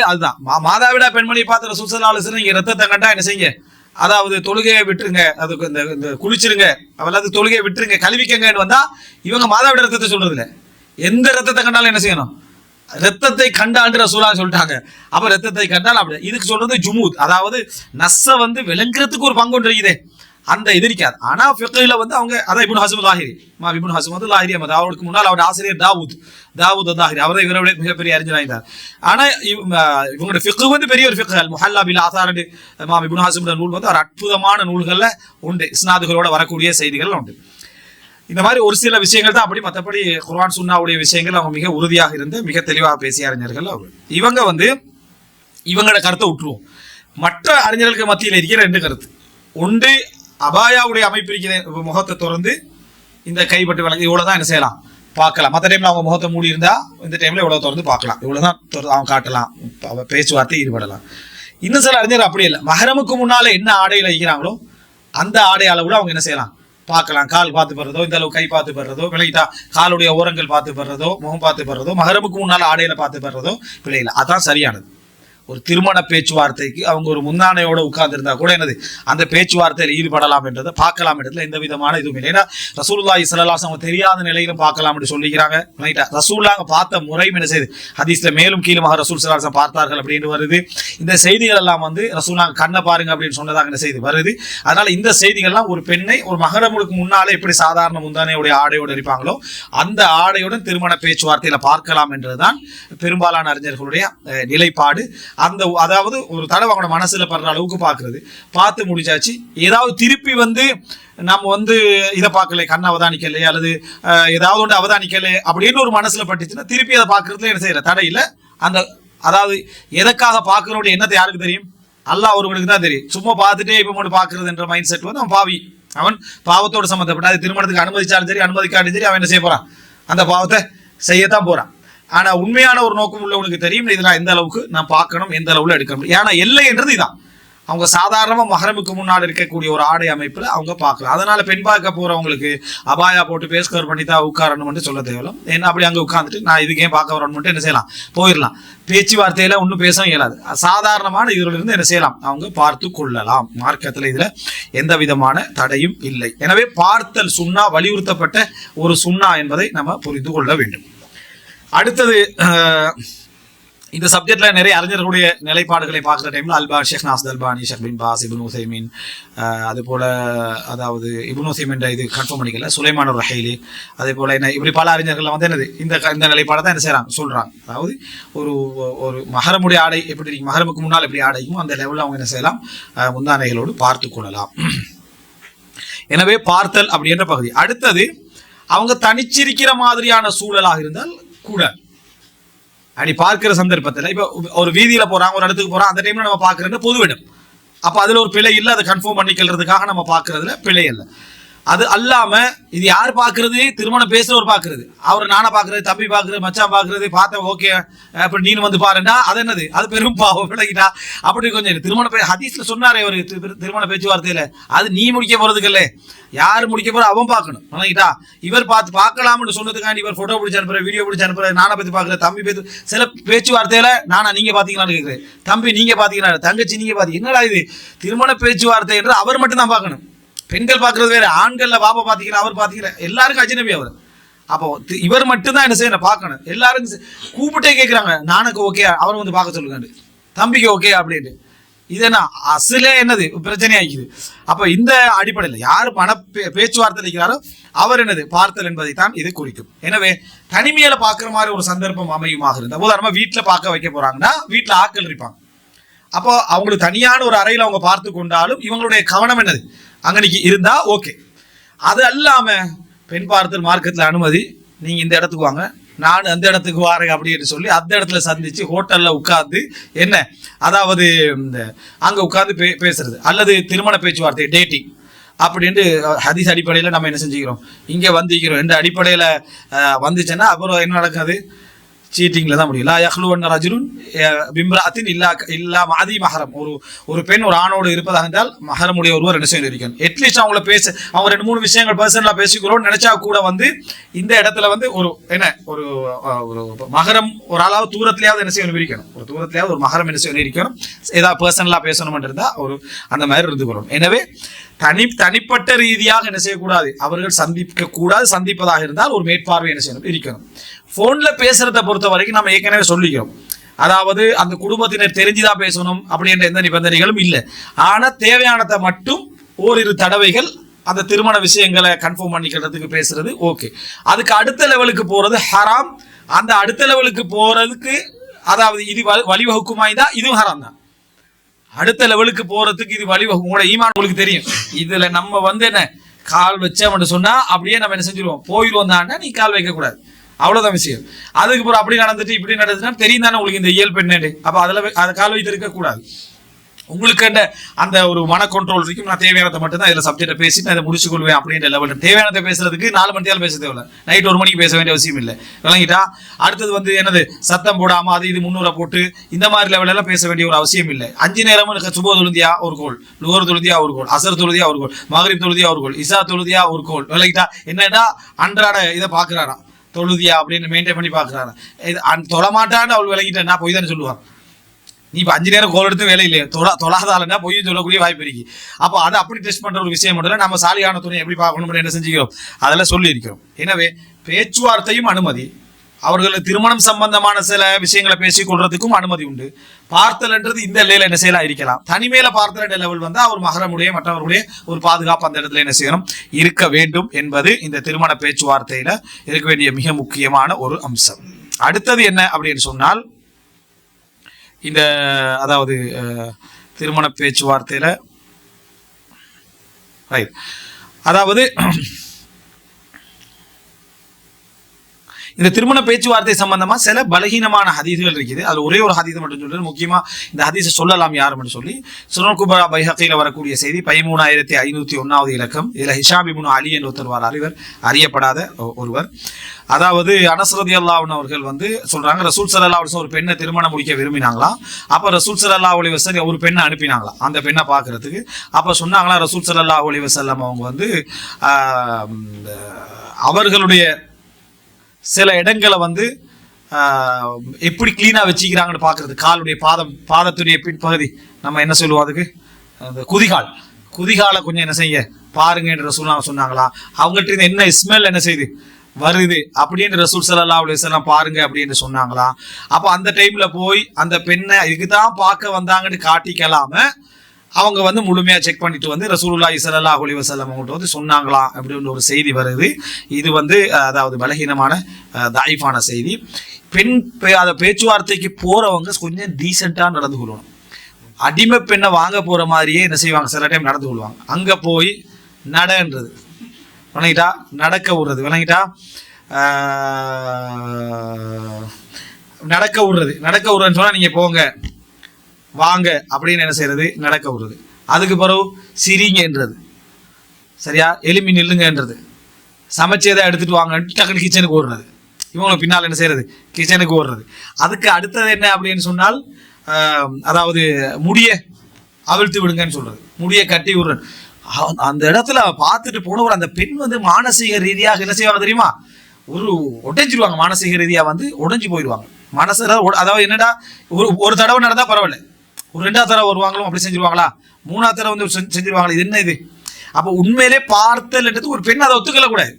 அதுதான் மாதாவிடா பெண்மணியை பார்த்து ரசூல் ஸல்லல்லாஹு அலைஹி வஸல்லம் நீங்க ரத்தத்தை கண்டா என்ன செய்யுங்க, அதாவது தொழுகையை விட்டுருங்க, அதுக்கு இந்த குளிச்சிருங்க, அவளாவது தொழுகையை விட்டுருங்க, கழுவிக்கங்கன்னு வந்தா இவங்க மாதாவிட ரத்தத்தை சொல்றது இல்லை, எந்த ரத்தத்தை கண்டாலும் என்ன செய்யணும் ரத்தத்தை கண்டாண்டு ரசூலுல்லாஹ் சொல்லிட்டாங்க. அப்ப ரத்தத்தை கண்டால் அப்படி இதுக்கு சொல்றது ஜுமூத், அதாவது நஸ்ஸ வந்து விளங்குறதுக்கு ஒரு பங்கு ஒன்று இருக்குதே, அந்த எதிரிக்காது. ஆனா ஃபிக்ஹ்ல வந்து அவங்க அதான் இப்னு ஹஸ்ம் லாஹிரி, இப்னு ஹஸ்ம் வந்து லாஹிரி அஹமத், அவருக்கு முன்னால் அவருடைய ஆசிரியர் தாவூத் லாஹிரி, அவரை இவரை விட மிகப்பெரிய அறிஞராயிருந்தார். ஆனா இவங்களுடைய ஃபிக்ஹ் வந்து பெரிய ஒரு ஃபிக்ஹ். அல் முஹல்லா பில் ஆசார் இப்னு ஹஸ்ம் நூல் வந்து ஒரு அற்புதமான நூல்கள்ல உண்டு, இஸ்னாதுகளோட வரக்கூடிய செய்திகள் உண்டு. இந்த மாதிரி ஒரு சில விஷயங்கள் தான், அப்படி மற்றபடி குர்ஆன் சுன்னாவுடைய விஷயங்கள் அவங்க மிக உறுதியாக இருந்து மிக தெளிவாக பேசிய அறிஞர்கள் அவங்க. இவங்க வந்து இவங்களோட கருத்தை விட்டுருவோம். மற்ற அறிஞர்களுக்கு மத்தியில் இருக்கிற 2 கருத்து. ஒன்று, அபாயாவுடைய அமைப்பு இருக்கிற முகத்தை திறந்து இந்த கைப்பட்டு விளக்கு இவ்வளவுதான் என்ன செய்யலாம் பார்க்கலாம். மற்ற டைம்ல அவங்க முகத்தை மூடி இருந்தா இந்த டைம்ல இவ்வளவு திறந்து பார்க்கலாம், இவ்வளவுதான் அவங்க காட்டலாம், பேச்சுவார்த்தை ஈடுபடலாம். இன்னும் சில அறிஞர் அப்படி இல்லை, மஹரமுக்கு முன்னால என்ன ஆடையில இருக்கிறாங்களோ அந்த ஆடை அளவுல அவங்க என்ன செய்யலாம் பார்க்கலாம். கால் பார்த்து படுறதோ, இந்த அளவு கை பார்த்து படுறதோ விலகிட்டா, காலுடைய ஓரங்கள் பார்த்து படுறதோ, முகம் பார்த்து படுறதோ, மஹரமுக்கு முன்னால ஆடையில பார்த்து படுறதோ பிள்ளைகளை, அதான் சரியானது. ஒரு திருமண பேச்சுவார்த்தைக்கு அவங்க ஒரு முந்தானையோட உட்கார்ந்து இருந்தா கூட என்னது அந்த பேச்சுவார்த்தையில் ஈடுபடலாம் என்றதை பார்க்கலாம் என்றதுல எந்த விதமான இதுவும் இல்லை. ஏன்னா ரசூலுல்லாஹி ஸல்லல்லாஹு அலைஹி வஸல்லம் தெரியாத நிலையிலும் பார்க்கலாம் என்று சொல்லிக்கிறாங்க. ரசூலுல்லாஹ் பார்த்த முறையும் என்ன செய்யுது ஹதீஸ்ல மேலும் கீழுமாக ரசூல் ஸல்லல்லாஹு அலைஹி வஸல்லம் பார்த்தார்கள் அப்படின்னு வருது. இந்த செய்திகள் எல்லாம் வந்து ரசூலுல்லாஹ் கண்ணை பாருங்க அப்படின்னு சொன்னதாக என்ன செய்தி வருது. அதனால இந்த செய்திகள்லாம் ஒரு பெண்ணை ஒரு மஹரமுக்கு முன்னாலே எப்படி சாதாரண முந்தானையுடைய ஆடையோடு இருப்பாங்களோ அந்த ஆடையுடன் திருமண பேச்சுவார்த்தையில பார்க்கலாம் என்றதுதான் பெரும்பாலான அறிஞர்களுடைய நிலைப்பாடு. அந்த அதாவது ஒரு தடவை அவங்களோட மனசுல படுற அளவுக்கு பார்க்கறது, பார்த்து முடிச்சாச்சு, ஏதாவது திருப்பி வந்து நம்ம வந்து இதை பார்க்கல, கண் அவதானிக்கலையே அல்லது ஏதாவது ஒன்று அவதானிக்கலையே அப்படின்னு ஒரு மனசுல பட்டுச்சுன்னா திருப்பி அதை பார்க்கறதுல என்ன செய்யற தடை இல்லை. அந்த அதாவது எதற்காக பார்க்கறோடைய எண்ணத்தை யாருக்கு தெரியும்? அல்லாஹ் ஒருவனுக்கு தான் தெரியும். சும்மா பார்த்துட்டே இப்போ மட்டும் பார்க்கறது என்ற மைண்ட் செட் வந்து அவன் பாவி, அவன் பாவத்தோடு சம்மந்தப்பட்ட, அது திருமணத்துக்கு அனுமதிச்சாலும் சரி அனுமதிக்காலும் சரி அவன் என்ன செய்ய போறான், அந்த பாவத்தை செய்யத்தான் போறான். ஆனா உண்மையான ஒரு நோக்கம் உள்ளவனுக்கு தெரியும் இதெல்லாம் எந்த அளவுக்கு நான் பார்க்கணும், எந்த அளவுல எடுக்க முடியும். ஏன்னா எல்லை என்றது இதான். அவங்க சாதாரணமா மஹரமுக்கு முன்னாடி இருக்கக்கூடிய ஒரு ஆடை அமைப்புல அவங்க பார்க்கலாம். அதனால பெண் பார்க்க போறவங்களுக்கு அபாயா போட்டு பேஸ் கவர் பண்ணி தான் உட்காரணும்னு சொல்ல தேவையில்லை. ஏன்னா அப்படி அங்க உட்காந்துட்டு நான் இதுக்கு ஏன் பார்க்க வரணும்னு என்ன செய்யலாம், போயிடலாம். பேச்சுவார்த்தையில ஒன்றும் பேசவும் இயலாது. சாதாரணமான இதுல இருந்து என்ன செய்யலாம், அவங்க பார்த்து கொள்ளலாம். மார்க்கத்துல இதுல எந்த விதமான தடையும் இல்லை. எனவே பார்த்தல் சுன்னா, வலியுறுத்தப்பட்ட ஒரு சுன்னா என்பதை நம்ம புரிந்து கொள்ள வேண்டும். அடுத்தது இந்த சப்ஜெக்ட்ல நிறைய அறிஞர்களுடைய நிலைப்பாடுகளை பார்க்குற டைம்ல அல்பானி, ஷேக் நாஸ்ர் அல்பானி, ஷேக் பின் பாஸ், இப்னு உசைமீன், அது போல அதாவது இப்னு உசைமீன் இது கன்ஃபார்ம் பண்ணிக்கல, சுலைமான் ரஹீலி, அதே போல என்ன இப்படி பல அறிஞர்கள் வந்து என்னது இந்த நிலைப்பாடை தான் என்ன செய்யறாங்க சொல்றாங்க. அதாவது ஒரு மஹரமுடைய ஆடை எப்படி இருக்கு, மஹரமுக்கு முன்னால் எப்படி ஆடையும் அந்த லெவலில் அவங்க என்ன செய்யலாம், முந்தானைகளோடு பார்த்து கொள்ளலாம். எனவே பார்த்தல் அப்படின்ற பகுதி. அடுத்தது அவங்க தனிச்சிருக்கிற மாதிரியான சூழலாக இருந்தால் கூட அப்படி பார்க்கிற சந்தர்ப்பத்தில் இப்போ ஒரு வீதியில போறாங்க, ஒரு இடத்துக்கு போறாங்க, அந்த டைம்ல நம்ம பார்க்கறது பொது இடம், அப்ப அதுல ஒரு பிழை இல்லை, அதை கன்ஃபார்ம் பண்ணிக்கிறதுக்காக நம்ம பார்க்கறதுல பிழை இல்லை. அது அல்லாம இது யார் பார்க்கறது, திருமணம் பேசுறவர் பார்க்கறது, அவர் நானா பார்க்கறது, தம்பி பார்க்கறது, மச்சான் பார்க்கறது, பார்த்தேன் ஓகே அப்படி நீனு வந்து பாருண்டா, அது என்னது, அது பெரும் பாவம் விளக்கிட்டா. அப்படி கொஞ்சம் திருமண ஹதீஸ்ல சொன்னாரே ஒரு திருமண பேச்சுவார்த்தையில, அது நீ முடிக்க போறதுக்கு இல்லை, யார் முடிக்க போற அவன் பார்க்கணும் விளக்கிட்டா. இவர் பார்க்கலாம்னு சொன்னதுக்காண்டி இவர் போட்டோ பிடிச்சு அனுப்புற, வீடியோ பிடிச்சு அனுப்புற, நானா பத்தி பார்க்கற, தம்பி பேத்து சில பேச்சுவார்த்தையில நானா நீங்க பாத்தீங்களான்னு கேட்கிறேன், தம்பி நீங்க பாத்தீங்களா, தங்கச்சி நீங்க பாத்தீங்க, என்னடா இது திருமண பேச்சுவார்த்தை என்று அவர் மட்டும் தான் பார்க்கணும். பெண்கள் பார்க்கறது வேற, ஆண்கள்ல பாப்பா பாத்தீங்கன்னா அவர் பாத்தீங்கன்னா எல்லாருக்கும் அஜ்னபி அவர். அப்போ இவர் மட்டும்தான் என்ன செய்யணும் பார்க்கணும். எல்லாரும் கூப்பிட்டே கேட்கிறாங்க, நானுக்கு ஓகே அவர் வந்து பார்க்க சொல்லுங்க, தம்பிக்கு ஓகே அப்படின்னு. இது என்ன அசலே என்னது பிரச்சனை ஆகிக்குது. அப்ப இந்த அடிப்படையில் யாரு பேச்சுவார்த்தை இருக்கிறாரோ அவர் என்னது பார்த்தல் என்பதை தான் இது குறிக்கும். எனவே தனிமையில பார்க்குற மாதிரி ஒரு சந்தர்ப்பம் அமையுமாக இருந்தால், உதாரணமா வீட்டில் பார்க்க வைக்க போறாங்கன்னா வீட்டில் ஆட்கள் இருப்பாங்க, அப்போ அவங்களுக்கு தனியான ஒரு அறையில் அவங்க பார்த்து கொண்டாலும் இவங்களுடைய கவனம் என்னது அங்கனைக்கு இருந்தா ஓகே. அது அல்லாம பெண் பார்த்தல் மார்க்கத்தில் அனுமதி, நீங்க இந்த இடத்துக்கு வாங்க, நான் அந்த இடத்துக்கு வாரேன் அப்படின்னு சொல்லி அந்த இடத்துல சந்திச்சு ஹோட்டல்ல உட்கார்ந்து என்ன அதாவது அங்க உட்கார்ந்து பேசுறது, அல்லது திருமண பேச்சுவார்த்தை டேட்டிங் அப்படின்ட்டு ஹதீஸ் அடிப்படையில் நம்ம என்ன செஞ்சுக்கிறோம், இங்கே வந்திக்கிறோம் என்ற அடிப்படையில் வந்துச்சுன்னா அப்புறம் என்ன நடக்காது, சீட்டிங்ல தான் முடியும். லா யஹ்லுவன் ரஜுலுன் பிம்ராத்தின் இல்லா மாதி மஹரம். ஒரு பெண் ஒரு ஆணோடு இருப்பதாக இருந்தால் மஹரமுடைய ஒருவர் என்ன செய்ய இருக்கணும். அட்லீஸ்ட் அவங்கள அவங்க 2-3 விஷயங்கள் பர்சனலா பேசிக்கிறோம் நினைச்சா கூட வந்து இந்த இடத்துல வந்து ஒரு என்ன ஒரு மஹரம் ஒரு அளவு தூரத்திலேயாவது என்ன செய்யணும் இருக்கணும், ஒரு தூரத்திலேயாவது ஒரு மஹரம் என்ன செய்யணும் இருக்கணும், ஏதாவது பர்சனலா பேசணும்னு இருந்தா ஒரு அந்த மாதிரி இருந்துக்கிறோம். எனவே தனிப்பட்ட ரீதியாக என்ன செய்யக்கூடாது, அவர்கள் சந்திக்க கூடாது. சந்திப்பதாக இருந்தால் ஒரு மேற்பார்வை என்ன செய்யணும் இருக்கணும். போன்ல பேசுறதை பொறுத்த வரைக்கும் நம்ம ஏற்கனவே சொல்லிக்கிறோம், அதாவது அந்த குடும்பத்தினர் தெரிஞ்சுதான் பேசணும் அப்படின்ற எந்த நிபந்தனைகளும் இல்லை. ஆனா தேவையானதை மட்டும் ஓரிரு தடவைகள் அந்த திருமண விஷயங்களை கன்ஃபார்ம் பண்ணிக்கிறதுக்கு பேசுறது ஓகே. அதுக்கு அடுத்த லெவலுக்கு போறது ஹராம். அந்த அடுத்த லெவலுக்கு போறதுக்கு அதாவது இது வழிவகுக்குமாய் தான், இதுவும் ஹராம் தான். அடுத்த லெவலுக்கு போறதுக்கு இது வழிவகுக்கும். உங்களோட ஈமான் உங்களுக்கு தெரியும். இதுல நம்ம என்ன கால் வச்சோம்னு சொன்னா அப்படியே நம்ம என்ன செஞ்சிருவோம், போயிடுவோம் தானே. நீ கால் வைக்க கூடாது, அவ்வளவுதான் விஷயம். அதுக்கு அப்புறம் அப்படி நடந்துட்டு இப்படி நடந்துச்சுன்னா தெரியும் தானே உங்களுக்கு இந்த இயல்பு என்னன்னு. அப்ப அதுல அதை கால் வைத்து இருக்க கூடாது. உங்களுக்கு அந்த ஒரு மன கண்ட்ரோல் இருக்கும். நான் தேவையானதை மட்டும் தான் இதில் சப்ஜெக்டை பேசி நான் இதை முடிச்சு கொள்வேன் அப்படின்ற லெவல். தேவையானதை பேசுறதுக்கு 4 மணி நேரம் பேச தேவையில்ல, நைட் 1 மணிக்கு பேச வேண்டிய அவசியம் இல்லை. விளங்கிட்டா? அடுத்தது என்னது, சத்தம் போடாம அது இது 300 போட்டு இந்த மாதிரி லெவலெல்லாம் பேச வேண்டிய ஒரு அவசியம் இல்லை. 5 நேரமும் சுப தொழுதியா ஒரு கோல், லுகர் தொழுதியா ஒரு கோல், அசர் தொழுதியா ஒரு கோல், மகரிப் தொழுதியா ஒரு கோல், இசா தொழுதியா ஒரு கோல். விளங்கிட்டா? என்னடா அன்றாட இதை பாக்குறாரா தொழுதியா அப்படின்னு மெயின்டைன் பண்ணி பாக்குறாரா. தொழமாட்டான்னு அவள் விளங்கிட்டா போய் தானே சொல்லுவான். நீ இப்போ 5 நேரம் கோல் எடுத்து வேலை இல்லையே, தொழாதாலன்னா பொய் சொல்லக்கூடிய வாய்ப்பு இருக்கு. அப்போ அதை அப்படி டெஸ்ட் பண்ற ஒரு விஷயம் மட்டும் நம்ம சாலியான துணை எப்படி பார்க்கணும் என்ன செஞ்சுக்கிறோம் அதெல்லாம் சொல்லி இருக்கிறோம். எனவே பேச்சுவார்த்தையும் அனுமதி, அவர்கள் திருமணம் சம்பந்தமான சில விஷயங்களை பேசிக் கொள்றதுக்கும் அனுமதி உண்டு. பார்த்தல்ன்றது இந்த நிலையில என்ன செய்யலாம் இருக்கலாம். தனிமையில பார்த்தல் லெவல் அவர் மகரமுடைய மற்றவருடைய ஒரு பாதுகாப்பு அந்த இடத்துல என்ன செய்யணும் இருக்க வேண்டும் என்பது இந்த திருமண பேச்சுவார்த்தையில இருக்க வேண்டிய மிக முக்கியமான ஒரு அம்சம். அடுத்தது என்ன அப்படின்னு சொன்னால், இந்த அதாவது திருமண பேச்சுவார்த்தையில அதாவது இந்த திருமண பேச்சுவார்த்தை சம்பந்தமா சில பலகீனமான ஹதீஸ்கள் இருக்குது. அது ஒரே ஒரு ஹதீஸ் மட்டும் சொல்றது. முக்கியமா இந்த ஹதீஸை சொல்லலாம் யாருன்னு சொல்லி சுனன் குப்ரா பைஹக்கில வரக்கூடிய செய்தி 13501வது இலக்கம். இதுல ஹிஷாம் இப்னு அலி என்ற ஒருத்தர் இவர் அறியப்படாத ஒருவர். அதாவது அனஸ் ரலியல்லாஹு அன்ஹு அவர்கள் சொல்றாங்க, ரசூல் ஸல்லல்லாஹு அலைஹி வஸல்லம் ஒரு பெண்ணை திருமணம் முடிக்க விரும்பினாங்களாம். அப்ப ரசூல் ஸல்லல்லாஹு அலைஹி வஸல்லம் ஒரு பெண்ணை அனுப்பினாங்களாம் அந்த பெண்ணை பார்க்கறதுக்கு. அப்ப சொன்னாங்களா ரசூல் ஸல்லல்லாஹு அலைஹி வஸல்லம் அவங்க அவர்களுடைய சில இடங்களை எப்படி கிளீனா வச்சுக்கிறாங்கன்னு பாக்குறது. காலுடைய பாதத்துடைய பின்பகுதி நம்ம என்ன சொல்லுவோம் அதுக்கு, அந்த குதிகாலை கொஞ்சம் என்ன செய்ய பாருங்க என்று ரசூல் சொன்னாங்களா. அவங்ககிட்ட என்ன ஸ்மெல் என்ன செய்யுது வருது அப்படின்னு ரசூல் ஸல்லல்லாஹு அலைஹி வஸல்லம் பாருங்க அப்படின்னு சொன்னாங்களா. அப்ப அந்த டைம்ல போய் அந்த பெண்ணை இதுதான் பார்க்க வந்தாங்கன்னு காட்டிக்கலாம அவங்க முழுமையா செக் பண்ணிட்டு ரசூலுல்லாஹி ஸல்லல்லாஹு அலைஹி வஸல்லம் அவங்கள்ட்ட சொன்னாங்களா அப்படின்னு ஒரு செய்தி வருது. இது அதாவது பலகீனமான தாயிஃபான செய்தி. பெண் அந்த பேச்சுவார்த்தைக்கு போறவங்க கொஞ்சம் டீசெண்டா நடந்து கொள்ளணும். அடிமை பெண்ணை வாங்க போற மாதிரியே என்ன செய்வாங்க, சில டைம் நடந்து கொள்வாங்க. அங்க போய் நடன்றது விளங்கிட்டா, நடக்க விடுறது விளங்கிட்டா, நடக்க விடுறதுன்னு சொன்னா நீங்க போங்க வாங்க அப்படின்னு என்ன செய்யறது, நடக்க விடுறது. அதுக்கு பிறகு சிரிங்கன்றது, சரியா, எலும்பி நில்லுங்கன்றது, சமைச்சதை எடுத்துட்டு வாங்க டக்குனு கிச்சனுக்கு ஓடுறது, இவங்களை பின்னால் என்ன செய்யறது கிச்சனுக்கு ஓடுறது. அதுக்கு அடுத்தது என்ன அப்படின்னு சொன்னால், அதாவது முடிய அவிழ்த்து விடுங்கன்னு சொல்றது, முடிய கட்டி விடுறது. அந்த இடத்துல பார்த்துட்டு போனவர் அந்த பெண் மானசீக ரீதியாக என்ன செய்வாங்க தெரியுமா, உடைஞ்சிருவாங்க. மானசீக ரீதியா உடைஞ்சு போயிடுவாங்க மனசுல. அதாவது என்னடா, ஒரு தடவை நடந்தா பரவாயில்ல, ஒரு 2வது தடவை வருவாங்களும் அப்படி செஞ்சிருவாங்களா, 3வது தடவை செஞ்சிருவாங்களா, இது என்ன இது. அப்ப உண்மையிலே பார்த்தல்ன்றது ஒரு பெண் அதை ஒத்துக்கல கூடாது.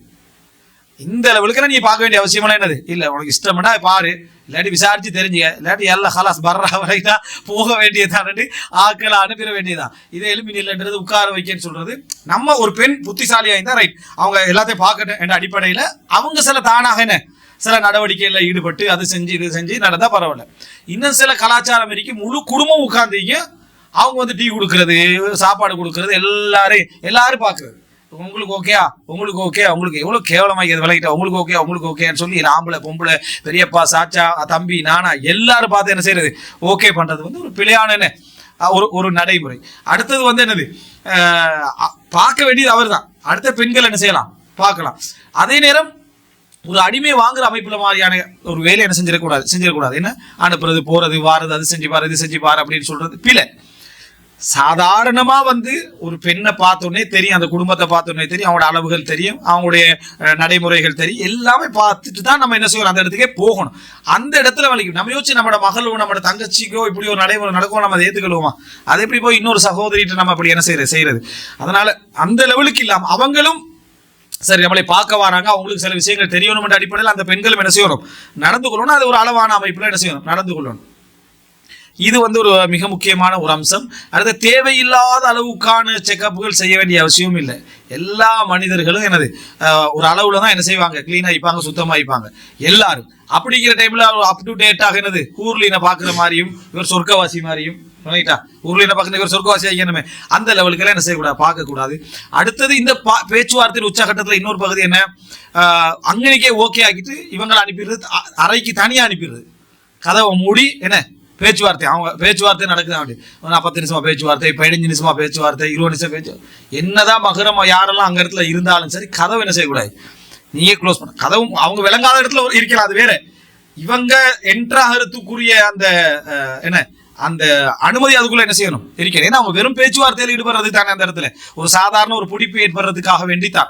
இந்த லெவலுக்கு நீ பார்க்க வேண்டிய அவசியமெல்லாம் என்னது இல்லை. உனக்கு இஷ்டம்னா பாரு, இல்லாட்டி விசாரிச்சு தெரிஞ்சுக்க, இல்லாட்டி எல்லாம் ஹலாஸ் பர்றா வரைக்கும் போக வேண்டியதானு ஆக்களை அனுப்பிட வேண்டியதான். இதை எலும்பி நிலைன்றது உட்கார வைக்கன்னு சொல்றது. நம்ம ஒரு பெண் புத்திசாலியா இருந்தா ரைட், அவங்க எல்லாத்தையும் பார்க்கணும் என்ற அடிப்படையில அவங்க சில தானாக என்ன சில நடவடிக்கைகள்ல ஈடுபட்டு அது செஞ்சு இது செஞ்சு நடந்தா பரவாயில்ல. இன்னும் சில கலாச்சாரம் இருக்கு, முழு குடும்பம் உட்கார்ந்தீங்க, அவங்க டீ கொடுக்கறது சாப்பாடு கொடுக்கறது எல்லாரும் பாக்குறது. உங்களுக்கு ஓகேயா, உங்களுக்கு ஓகே, உங்களுக்கு எவ்வளவு கேவலமாக விளக்கிட்டா, உங்களுக்கு ஓகே உங்களுக்கு ஓகேன்னு சொல்லி ஆம்பளை பொம்பளை பெரியப்பா சாச்சா தம்பி நானா எல்லாரும் பார்த்து என்ன செய்யறது ஓகே பண்றது ஒரு பிழையான ஒரு நடைமுறை. அடுத்தது என்னது, பார்க்க வேண்டியது அவர் தான். அடுத்த பெண்கள் என்ன செய்யலாம் பார்க்கலாம். அதே நேரம் ஒரு அடிமை வாங்குற அமைப்புல மாதிரியான ஒரு வேலை என்ன செஞ்சிடக்கூடாது என்ன அனுப்புறது போறது வாரது, அது செஞ்சு பாரு இது செஞ்சு பாரு அப்படின்னு சொல்றது பிழை. சாதாரணமா வந்து ஒரு பெண்ணை பார்த்தோன்னே தெரியும், அந்த குடும்பத்தை பார்த்தோன்னே தெரியும், அவங்களோட அளவுகள் தெரியும், அவங்களுடைய நடைமுறைகள் தெரியும், எல்லாமே பார்த்துட்டு தான் நம்ம என்ன செய்யணும், அந்த இடத்துக்கே போகணும். அந்த இடத்துல வலிக்கும். நம்ம யோசிச்சு நம்மளோட மகளோ நம்மளோட தங்கச்சிக்கோ இப்படி ஒரு நடைமுறை நடக்கும், நம்ம அதை ஏற்றுக்கொள்வோமா? அது எப்படி போய் இன்னொரு சகோதரிட்டு நம்ம அப்படி என்ன செய்யறது? அதனால அந்த லெவலுக்கு இல்லாம அவங்களும் சரி நம்மளை பார்க்க வராங்க, அவங்களுக்கு சில விஷயங்கள் தெரியணும் அடிப்படையில் அந்த பெண்களும் என்ன செய்யணும், நடந்து கொள்ளணும். அது ஒரு அளவான அமைப்புல என்ன செய்யணும், நடந்து கொள்ளணும். இது வந்து ஒரு மிக முக்கியமான ஒரு அம்சம். அடுத்த தேவையில்லாத அளவுக்கான செக்கப்புகள் செய்ய வேண்டிய அவசியம் இல்லை. எல்லா மனிதர்களும் என்னது ஒரு அளவுல தான் என்ன செய்வாங்க, கிளீனா வைப்பாங்க, சுத்தமா வைப்பாங்க எல்லாரும். அப்படிங்கிற டைம்ல அப் டு டேட்டாக என்னது ஊர்லீனை பார்க்குற மாதிரியும் இவர் சொர்க்கவாசி மாதிரியும் ரைட்டா, ஊர்லீனை பார்க்குற இவர் சொர்க்கவாசி ஆகியணுமே அந்த லெவலுக்கெல்லாம் என்ன செய்யக்கூடாது, பார்க்கக்கூடாது. அடுத்தது இந்த பேச்சுவார்த்தையில் உச்சகட்டத்தில் இன்னொரு பகுதி என்ன, அங்கனைக்கே ஓகே ஆக்கிட்டு இவங்களை அனுப்பிடுறது, அறைக்கு தனியாக அனுப்பிடுறது, கதவை மூடி என்ன பேச்சுவார்த்தை, அவங்க பேச்சுவார்த்தை நடக்குது. அப்படி 10 நிமிஷமா பேச்சுவார்த்தை, 15 நிமிஷமா பேச்சுவார்த்தை, 20 நிமிஷம் பேச்சு, என்னதான் மகரம் யாரெல்லாம் அங்க இடத்துல இருந்தாலும் சரி கதவை என்ன செய்யக்கூடாது, நீயே க்ளோஸ் பண்ண. கதவும் அவங்க விளங்காத இடத்துல இருக்கலாம், அது வேற. இவங்க என்ட்ராகிறதுக்குரிய அந்த என்ன அந்த அனுமதி அதுக்குள்ள என்ன செய்யணும் இருக்கிறேன். ஏன்னா அவங்க வெறும் பேச்சுவார்த்தையில் ஈடுபடுறது தானே அந்த இடத்துல ஒரு சாதாரண ஒரு பிடிப்பு ஏற்படுறதுக்காக வேண்டித்தான்.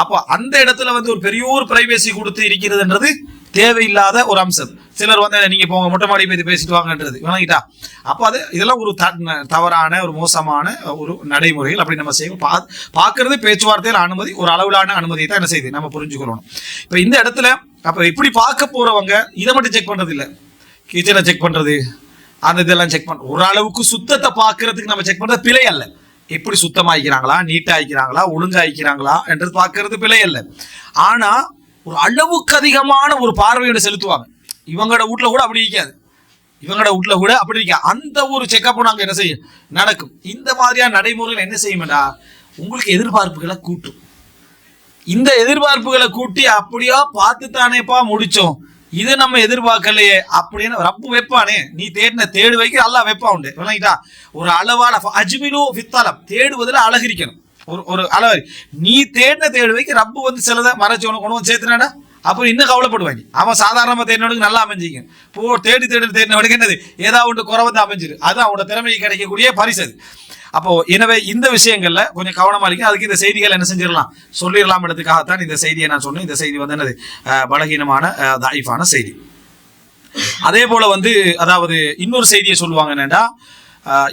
அப்போ அந்த இடத்துல வந்து ஒரு பெரிய ஒரு பிரைவேசி கொடுத்து இருக்கிறதுன்றது தேவையில்லாத ஒரு அம்சம். சிலர் வந்து நீங்க போங்க மொட்டை மாடி போய் பேசிட்டு வாங்கன்றது விளங்கிட்டா. அப்போ அது இதெல்லாம் ஒரு தவறான ஒரு மோசமான ஒரு நடைமுறைகள். அப்படி நம்ம செய்ய பார்க்கறது பேச்சுவார்த்தையில் அனுமதி, ஒரு அளவிலான அனுமதியை தான் என்ன செய்யுது நம்ம புரிஞ்சுக்கணும். இப்போ இந்த இடத்துல அப்போ இப்படி பார்க்க போறவங்க இதை மட்டும் செக் பண்றது இல்லை, கிச்சனை செக் பண்றது, அந்த இதெல்லாம் செக் பண்ண ஒரு அளவுக்கு சுத்தத்தை பார்க்கறதுக்கு நம்ம செக் பண்றது பிழை அல்ல. எப்படி சுத்தமாக்கிறாங்களா, நீட்டா ஆக்கிறாங்களா, ஒழுங்கா ஆக்கிறாங்களா என்றது பார்க்கறது பிழை அல்ல. ஆனா ஒரு அளவுக்கு அதிகமான ஒரு பார்வையோட செலுத்துவாங்க. இவங்களோட வீட்டுல கூட அப்படி இருக்காது, இவங்களோட வீட்டுல கூட அப்படி இருக்க அந்த ஒரு செக்கப் நாங்க என்ன செய்யும் நடக்கும். இந்த மாதிரியான நடைமுறைகள் என்ன செய்யும்டா, உங்களுக்கு எதிர்பார்ப்புகளை கூட்டும். இந்த எதிர்பார்ப்புகளை கூட்டி அப்படியா பார்த்துத்தானேப்பா முடிச்சோம், இது நம்ம எதிர்பார்க்கலையே அப்படின்னு ரப்பு வைப்பானே. நீ தேடு வைக்க அல்லா வைப்பா உண்டு விளங்கிட்டா. ஒரு அளவான அஜ்மிலு ஃபித்தலம், தேடுவதில் அழகு இருக்கணும். ஒரு அளவு நீ தேடு வைக்க ரப்பு வந்து சிலதை மறைச்சு உனக்கு கொண்டு வந்து சேர்த்துனாடா, அப்புறம் இன்னும் கவலைப்படுவாங்க. அவன் சாதாரணமாக தேடினவனுக்கு நல்லா அமைஞ்சிங்க, தேடி தேடினவனுக்கு என்னது ஏதாவது ஒன்று குறை வந்து அமைஞ்சிரு, அது அவனோட திறமைக்கு கிடைக்கக்கூடிய பரிசு அது. அப்போ எனவே இந்த விஷயங்கள்ல கொஞ்சம் கவனமா இருக்கு. அதுக்கு இந்த செய்திகள் என்ன செஞ்சிடலாம் சொல்லிடலாம் இடத்துக்காகத்தான் இந்த செய்தியை நான் சொன்னேன். இந்த செய்தி வந்து என்னது பலகீனமான தாயிஃபான செய்தி. அதே போல வந்து அதாவது இன்னொரு செய்தியை சொல்லுவாங்க என்னன்னா,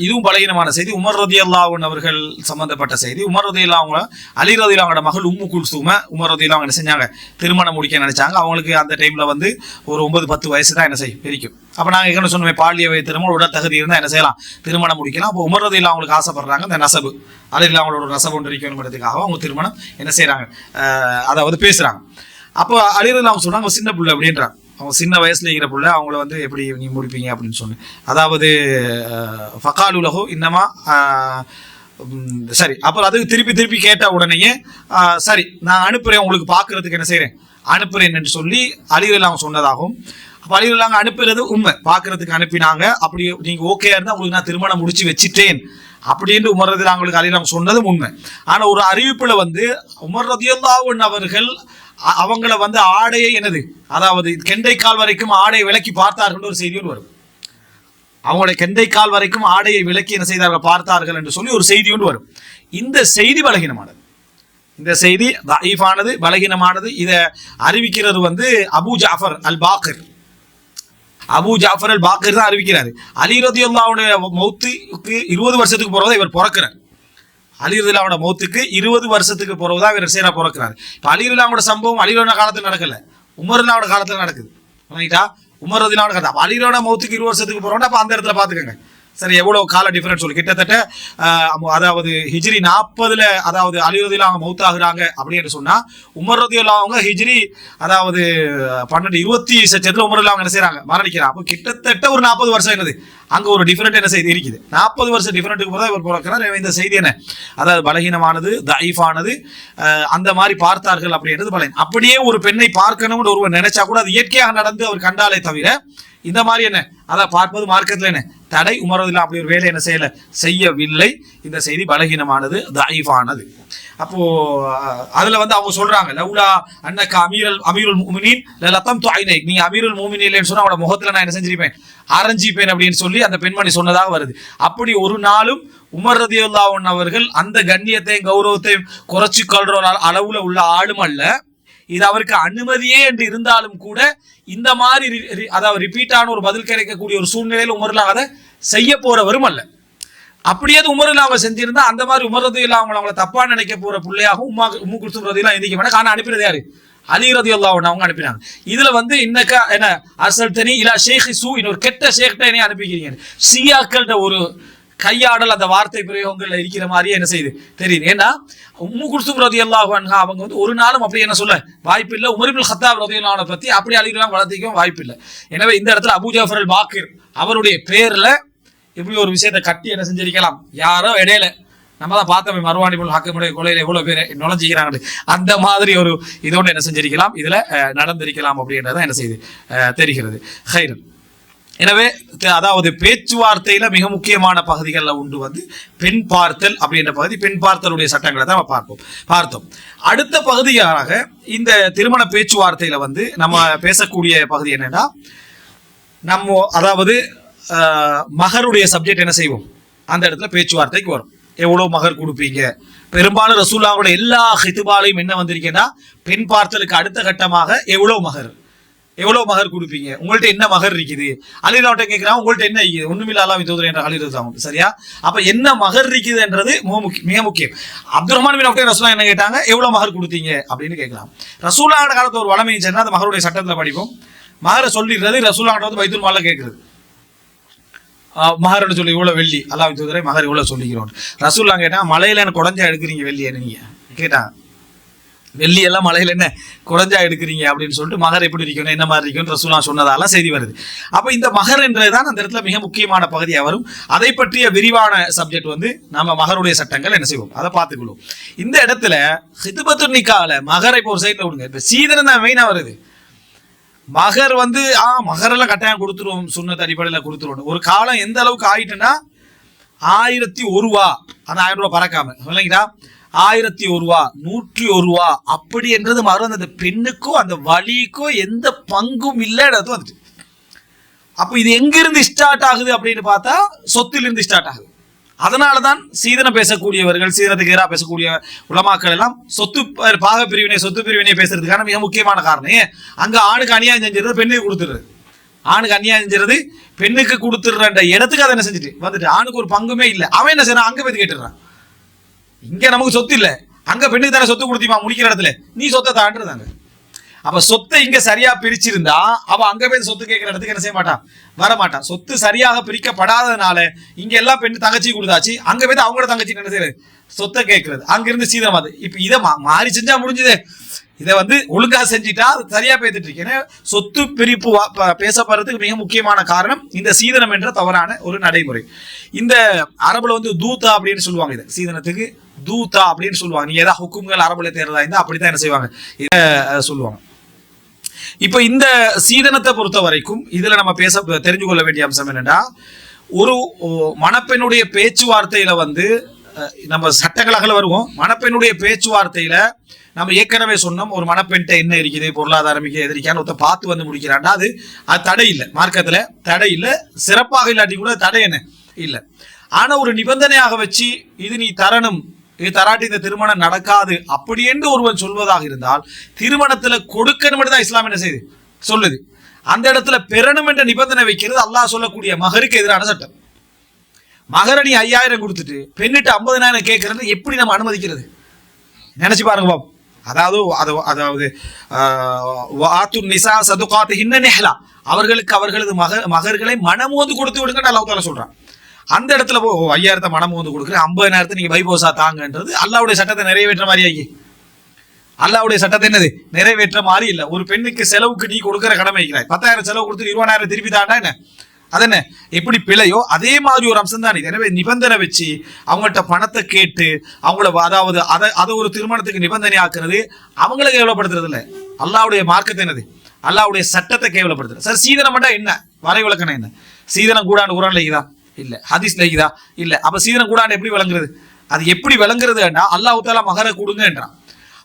இதுவும் பலகீனமான செய்தி. உமர் ரலியல்லாஹு அன்ஹு அவர்கள் சம்பந்தப்பட்ட செய்தி. உமர் ரலியல்லாஹு அன்ஹு அலி ரலியல்லாஹு அன்ஹு மகள் உம்மு குல்சூம உமர் ரலியல்லாஹு அன்ஹு என்ன செஞ்சாங்க, திருமணம் முடிக்க நினைச்சாங்க. அவங்களுக்கு அந்த டைம்ல வந்து ஒரு 9-10 வயசு தான் என்ன செய்யும் பிரிக்கும். அப்ப நாங்க என்ன சொன்னோம், பாலிய வயது திருமணம் உடல் தகுதி இருந்தால் என்ன செய்யலாம், திருமணம் முடிக்கலாம். அப்போ உமர் ரலியல்லாஹு அவங்களுக்கு ஆசைப்படுறாங்க, இந்த நசபு அலி ரலியல்லாஹு அவங்களோட நசபு ஒன்று இருக்கணுங்கிறதுக்காக அவங்க திருமணம் என்ன செய்யறாங்க, அதாவது பேசுறாங்க. அப்போ அலி ரலியல்லாஹு சொல்றாங்க சின்ன பிள்ளை அப்படின்றாங்க, அவங்க சின்ன வயசுல இருக்கிற பிள்ளை, அவங்கள வந்து எப்படி நீ முடிப்பீங்க அப்படின்னு சொன்னேன். அதாவது ஃபகாலு லஹு இன்னமா சரி. அப்புறம் அதுக்கு திருப்பி கேட்ட உடனேயே சரி நான் அனுப்புறேன், உங்களுக்கு பார்க்கறதுக்கு என்ன செய்யறேன் அனுப்புறேன் என்று சொல்லி அலி ரலியல்லாஹு சொன்னதாகவும், அப்போ அலி ரலியல்லாஹு அனுப்புறது உண்மை, பார்க்கறதுக்கு அனுப்பினாங்க. அப்படி நீங்க ஓகே இருந்தா உங்களுக்கு நான் திருமணம் முடிச்சு வச்சுட்டேன் அப்படின்னு உமர் ரலியல்லாஹு அவங்களுக்கு அலி ரலியல்லாஹு சொன்னதும் உண்மை. ஆனா ஒரு அறிவிப்புல வந்து உமர் ரலியல்லாஹு அன்ஹு அவர்கள் அவங்கள வந்து ஆடையை என்னது அதாவது கெண்டைக்கால் வரைக்கும் ஆடையை விலக்கி பார்த்தார்கள் ஒரு செய்தியோடு வரும். அவங்களுடைய கெண்டைக்கால் வரைக்கும் ஆடையை விலக்கி என்ன செய்தார்கள் பார்த்தார்கள் என்று சொல்லி ஒரு செய்தியோடு வரும். இந்த செய்தி பலகீனமானது, இந்த செய்தி தஈஃபானது, பலகீனமானது. இதை அறிவிக்கிறது வந்து அபூ ஜாஃபர் அல் பாக்கிர். அபூ ஜாஃபர் அல் பாக்கிர் தான் அறிவிக்கிறாரு. அலி ரலியல்லாஹு மௌத்துக்கு 20 வருஷத்துக்கு போறதை இவர் பிறக்கிறார். அலி ரலியல்லாஹு மௌத்துக்கு 20 வருஷத்துக்கு பிறகுதான் இவர் சேரா பிறக்கிறார். இப்போ அலி ரலியல்லாஹு சம்பவம் அலி ரலியல்லாஹு காலத்தில் நடக்கல, உமர் ரலியல்லாஹு காலத்தில் நடக்குது. உமர் ரலியல்லாஹு காலத்தில் அலி ரலியல்லாஹு மௌத்துக்கு 20 வருஷத்துக்கு போறோம்னா அப்போ அந்த இடத்துல பாத்துக்கோங்க சரி எவ்வளவு கால டிஃபரன்ஸ் சொல்லி கிட்டத்தட்ட அதாவது ஹிஜ்ரி 40 அதாவது அலி ரலியல்லாஹு மௌத்தாகுறாங்க அப்படின்னு சொன்னா உமர் ரலியல்லாஹு ஹிஜ்ரி அதாவது 12-20 சச்சத்துல உமர் ரலியல்லாஹு என்ன செய்றாங்க மரணிக்கிறாங்க. அப்போ கிட்டத்தட்ட ஒரு 40 வருஷம் என்னது அங்க ஒரு டிஃபரெண்ட் என்ன செய்தி இருக்குது. 40 வருஷம் டிஃபரெண்ட்டுக்கு போறதா இவர் பிறக்கிறார். இந்த செய்தி என்ன அதாவது பலகீனமானது, தஈஃபானது. அந்த மாதிரி பார்த்தார்கள் அப்படின்றது பலகீனம். அப்படியே ஒரு பெண்ணை பார்க்கணும்னு ஒருவர் நினைச்சா கூட அது இயற்கையாக நடந்து அவர் கண்டாலே தவிர இந்த மாதிரி என்ன அதை பார்ப்பது மார்க்கத்தில் என்ன தடை. உமர் ரலியல்லாஹு அப்படி ஒரு வேலை என்ன செய்யவில்லை. இந்த செய்தி பலகீனமானது, தஈஃபானது. அப்போ அதுல வந்து அவங்க சொல்றாங்க லவுலா அன்னக அமீருல் முஃமினீன் லலதம் துஐனை, நீங்க அமீருல் முஃமினீன் இல்லைன்னு சொன்னா அவட முகத்துல நான் என்ன செஞ்சிருப்பேன், அரைஞ்சிப்பேன் அப்படின்னு சொல்லி அந்த பெண்மணி சொன்னதாக வருது. அப்படி ஒரு நாளும் உமர் ரலியல்லாஹு அன்ஹு அவர்கள் அந்த கண்ணியத்தையும் கௌரவத்தையும் குறைச்சு கொள்ற அளவுல உள்ள ஆளும் அல்ல. இது அவருக்கு அனுமதியே என்று இருந்தாலும் கூட இந்த மாதிரி அதாவது ரிப்பீட்டான ஒரு பதில் கிடைக்கக்கூடிய ஒரு சூழ்நிலையில் உமர்லாம் அதை செய்ய போறவரும் அல்ல. அப்படியே உமரில் அவங்க செஞ்சிருந்தா அந்த மாதிரி உமர் ரலியல்லாஹு அன்ஹு அவங்கள தப்பா நினைக்க போற பிள்ளையாக உம்மு குல்சூம் ரலியல்லாஹு எந்திக்க மாட்டாங்க. ஆனா அனுப்பினது யாரு, அலி ரலியல்லாஹு அன்ஹு அவங்க அனுப்பினாங்க. இதுல வந்து இன்னக்கா என்ன அர்சல்தனி இலா ஷேக் சூ, இன்னொரு கெட்ட ஷேக்ட்ட என்ன அனுப்பிக்கிறீங்க, ஷியாக்கள்ட ஒரு கையாடல் அந்த வார்த்தை பிரயோகங்கள்ல இருக்கிற மாதிரியே என்ன செய்யுது தெரியுது. ஏன்னா உம்மு குல்சூம் ரலியல்லாஹு அன்ஹா அவங்க வந்து ஒரு நாளும் அப்படி என்ன சொல்ல வாய்ப்பு இல்லை. உமர் இப்னு கத்தாப் ரலியல்லாஹு அன்ஹு பத்தி அப்படி அலிகளாம் வளர்த்திக்கவும் வாய்ப்பு இல்லை. எனவே இந்த இடத்துல அபூ ஜாஃபர் அல் பாக்கிர் அவருடைய பேர்ல இப்படி ஒரு விஷயத்தை கட்டி என்ன செஞ்சிருக்கலாம், யாரோ இடையில நம்ம தான் பார்த்தோமே மர்வான் இப்னு ஹக்கமுடைய கொலையில எவ்வளவு பேர் நுழைஞ்சிக்கிறாங்க, அந்த மாதிரி ஒரு இதோடு என்ன செஞ்சிருக்கலாம், இதுல நடந்திருக்கலாம் அப்படின்றத என்ன செய்யுது தெரிகிறது. ஹைரன். எனவே அதாவது பேச்சுவார்த்தையில மிக முக்கியமான பகுதிகளில் உண்டு வந்து பெண் பார்த்தல் அப்படின்ற பகுதி. பெண் பார்த்தலுடைய சட்டங்களை தான் பார்த்தோம். அடுத்த பகுதியாக இந்த திருமண பேச்சுவார்த்தையில வந்து நம்ம பேசக்கூடிய பகுதி என்னன்னா, நம்ம அதாவது மகருடைய சப்ஜெக்ட் என்ன செய்வோம், அந்த இடத்துல பேச்சுவார்த்தைக்கு வரும். எவ்வளவு மகர் கொடுப்பீங்க, பெரும்பாலும் ரசூலுல்லாஹ்வோட எல்லா ஹித்பாலையும் என்ன வந்திருக்கேன்னா, பெண் பார்த்தலுக்கு அடுத்த கட்டமாக எவ்வளவு மகர் கொடுப்பீங்க, உங்கள்ட்ட என்ன மகர் இருக்குது. அலிலாட்ட கேட்கிறான் உங்கள்ட்ட என்ன இருக்குது, ஒண்ணுமில்ல அல்லாஹ் தூதர் என்ற அலிரதான். சரியா, அப்ப என்ன மகர் இருக்குதுன்றது மிக முக்கியம். அப்துல் ரஹ்மான் பின் அஃப் ரசூலுல்லாஹ் என்ன கேட்டாங்க, எவ்வளவு மகர் கொடுத்தீங்க அப்படின்னு கேட்கலாம். ரசூலுல்லாஹ் காலத்துல ஒரு வளமை சொன்னா அந்த மகருடைய சட்டத்துல படிப்போம். மகரை சொல்லிடுறது ரசூலுல்லாஹ் வந்து பைத்துல் மால்ல கேட்கறது. மகர்னு சொல்லி இவ்வளவு வெள்ளி, அல்லாஹ் தூதரை மகர் இவ்வளவு சொல்லிக்கிறோம். ரசூலுல்லாஹ் கேட்டா மலையில என்ன குடஞ்சா எடுக்கிறீங்க வெள்ளியை, நீங்க கேட்டாங்க வெள்ளி எல்லாம் மலையில என்ன குடஞ்சா எடுக்கிறீங்க அப்படின்னு சொல்லிட்டு மகர் எப்படி இருக்கணும், என்ன மாதிரி இருக்கணும் ரசூலுல்லாஹ் சொன்னதால செய்தி வருது. அப்ப இந்த மகர் என்றதுதான் அந்த இடத்துல மிக முக்கியமான பகுதியா வரும். அதை பற்றிய விரிவான சப்ஜெக்ட் வந்து நம்ம மகருடைய சட்டங்கள் என்ன செய்வோம் அதை பார்த்துக்கொள்வோம். இந்த இடத்துல ஹித்பத்து நிக்கால மகரை இப்போ ஒரு சைட்ல விடுங்க. இப்ப சீதனம் தான் மெயினா வருது. மகர் வந்து மகரெல்லாம் கட்டாயம் கொடுத்துருவோம், சுன்னத் அடிப்படையில் கொடுத்துருவோம். ஒரு காலம் எந்த அளவுக்கு ஆயிட்டுன்னா 1001 ரூபா, அந்த 1000 ரூபா பறக்காம இல்லைங்களா, 1001 ரூபா 101 ரூபா அப்படி என்றது மகர் அந்த பெண்ணுக்கோ அந்த வலிக்கோ எந்த பங்கும் இல்லைன்றது வந்துட்டு. அப்ப இது எங்கிருந்து ஸ்டார்ட் ஆகுது அப்படின்னு பார்த்தா சொத்திலிருந்து ஸ்டார்ட் ஆகுது. அதனாலதான் சீதனம் பேசக்கூடியவர்கள், சீதனத்துக்கு எதிராக பேசக்கூடிய உலமாக்கள் எல்லாம் சொத்து பாக பிரிவினை சொத்து பிரிவினை பேசுறதுக்கான மிக முக்கியமான காரணம். அங்க ஆணுக்கு அநியாயம் செஞ்சிருது பெண்ணுக்கு கொடுத்துருது, ஆணுக்கு அநியாயம் செஞ்சிருது பெண்ணுக்கு கொடுத்துடுற இடத்துக்கு அதை என்ன செஞ்சுட்டு வந்துட்டு ஆணுக்கு ஒரு பங்குமே இல்லை. அவன் என்ன செய்யறான், அங்க போய் கேட்டுறான். இங்க நமக்கு சொத்து இல்லை, அங்க பெண்ணுக்கு தானே சொத்து கொடுத்திமா முடிக்கிற இடத்துல நீ சொத்தை தாண்டுறதாங்க. அப்ப சொத்தை இங்க சரியா பிரிச்சிருந்தா அவ அங்க போய் சொத்து கேட்கிற இடத்துக்கு என்ன செய்ய மாட்டான், வரமாட்டான். சொத்து சரியாக பிரிக்கப்படாததுனால இங்க எல்லாம் பெண்ணு தங்கச்சி கொடுத்தாச்சு, அங்க போய் அவங்களோட தங்கச்சி என்ன செய்யறது சொத்தை கேட்கறது, அங்கிருந்து சீதனம். அது இப்ப இதை மாறி செஞ்சா முடிஞ்சது. இதை வந்து ஒழுங்கா செஞ்சுட்டா அது சரியா பேத்துட்டு இருக்கேன். சொத்து பிரிப்பு பேசப்படுறதுக்கு மிக முக்கியமான காரணம் இந்த சீதனம் என்ற தவறான ஒரு நடைமுறை. இந்த அரபுல வந்து தூத்தா அப்படின்னு சொல்லுவாங்க, இதை சீதனத்துக்கு தூத்தா அப்படின்னு சொல்லுவாங்க. நீ ஏதாவது ஹுக்கும்கள் அரபுல தேர்தலா இருந்தா அப்படித்தான் என்ன செய்வாங்க இதை சொல்லுவாங்க. இப்ப இந்த சீதனத்தை பொறுத்த வரைக்கும் இதுல நம்ம தெரிஞ்சு கொள்ள வேண்டிய அம்சம் என்னன்னா, ஒரு மணப்பெண்ணுடைய பேச்சுவார்த்தையில வந்து நம்ம சட்டங்களாக வருவோம். மணப்பெண்ணுடைய பேச்சுவார்த்தையில நம்ம ஏற்கனவே சொன்னோம், ஒரு மணப்பெண்கிட்ட என்ன இருக்குது, பொருளாதாரம் எதிரிக்கான்னு ஒருத்த பார்த்து வந்து முடிக்கிறான்னா அது தடை இல்லை, மார்க்கத்துல தடை இல்லை. சிறப்பாக இல்லாட்டி கூட தடை என்ன இல்லை. ஆனா ஒரு நிபந்தனையாக வச்சு இது நீ தரணும், இது தராட்டி இந்த திருமணம் நடக்காது அப்படி என்று ஒருவன் சொல்வதாக இருந்தால் திருமணத்துல கொடுக்கணும் தான் இஸ்லாம் என்ன செய்யுது சொல்லுது. அந்த இடத்துல பெறணும் என்ற நிபந்தனை வைக்கிறது அல்லாஹ் சொல்லக்கூடிய மகருக்கு எதிரான சட்டம். மகர நீ 5000 கொடுத்துட்டு பெண்ணிட்டு 50,000 கேட்கறது எப்படி நம்ம அனுமதிக்கிறது நினைச்சு பாருங்க பாப். அதாவது அவர்களுக்கு அவர்களது மகர்களை மனமோந்து கொடுத்து விடுங்க அல்லாஹ் தஆலா சொல்றான். அந்த இடத்துல 5000 மனமோந்து கொடுக்குற 50,000 நீங்க பைபோசா தாங்கன்றது அல்லாஹ்வுடைய சட்டத்தை நிறைவேற்ற மாதிரி ஆகி, அல்லாஹ்வுடைய சட்டத்தை என்னது நிறைவேற்ற மாதிரி இல்லை. ஒரு பெண்ணுக்கு செலவுக்கு நீ கொடுக்குற கடமை வைக்கிறாய், 10,000 செலவு கொடுத்து 20,000 திருப்பி தாண்டா என்ன, அது என்ன எப்படி பிழையோ அதே மாதிரி ஒரு அம்சம் தான் இது. எனவே நிபந்தனை வச்சு அவங்கள்ட்ட பணத்தை கேட்டு அவங்கள அதாவது அதை ஒரு திருமணத்துக்கு நிபந்தனை ஆக்குறது அவங்கள கேவலப்படுத்துறது இல்லை, அல்லாஹ்வுடைய மார்க்கத்தை என்னது அல்லாஹ்வுடைய சட்டத்தை கேவலப்படுத்துறது. சார் சீதனம் பண்ணா என்ன, வரை விளக்கணும் என்ன, சீதனம் கூடாண்டு குரான்ல இருக்குதா இல்ல, ஹதீஸ்ல இருக்குதா இல்ல, அப்ப சீதனம் கூடாண்டு எப்படி விளங்குறது, அது எப்படி விளங்குறதுன்னா அல்லாஹ் தஆலா மகர கொடுங்கன்றான்.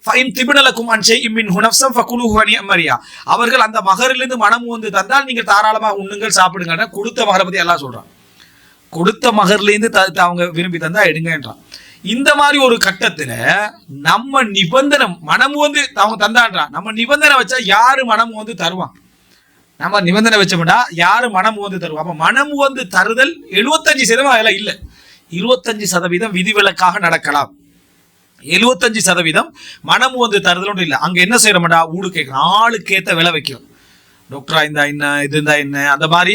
ஃபைன் திபனலக்கும் அன் ஷைஇம் மின்ஹு நஃப்ஸன் ஃபகுலுஹு ஹனியன் மரியா. அவர்கள் அந்த மகரிலிருந்து மனம் வந்து தந்தால் நீங்கள் தாராளமாக உண்ணுங்கள் சாப்பிடுங்க. கொடுத்த மகரை பத்தி அல்லாஹ் சொல்றான். கொடுத்த மகர்லேருந்து அவங்க விரும்பி தந்தா எடுங்கன்றான். இந்த மாதிரி ஒரு கட்டத்துல நம்ம நிபந்தனை மனம் வந்து அவங்க தந்தான்றான். நம்ம நிபந்தனை வச்சா யாரு மனம் வந்து தருவான்? நம்ம நிபந்தனை வச்சோம்னா யாரு மனம் வந்து தருவான்? அப்ப மனம் வந்து தருதல் 75% அதெல்லாம் இல்லை. 25% விதிவிலக்காக நடக்கலாம். 75% மனம் வந்து தருதல் இல்லை. அங்க என்ன செய்யறோம்டா, ஊடு கேட்கணும், ஆளுக்கேத்த விலை வைக்கிறோம். டாக்டரா இருந்தா என்ன, இது இருந்தா என்ன, அந்த மாதிரி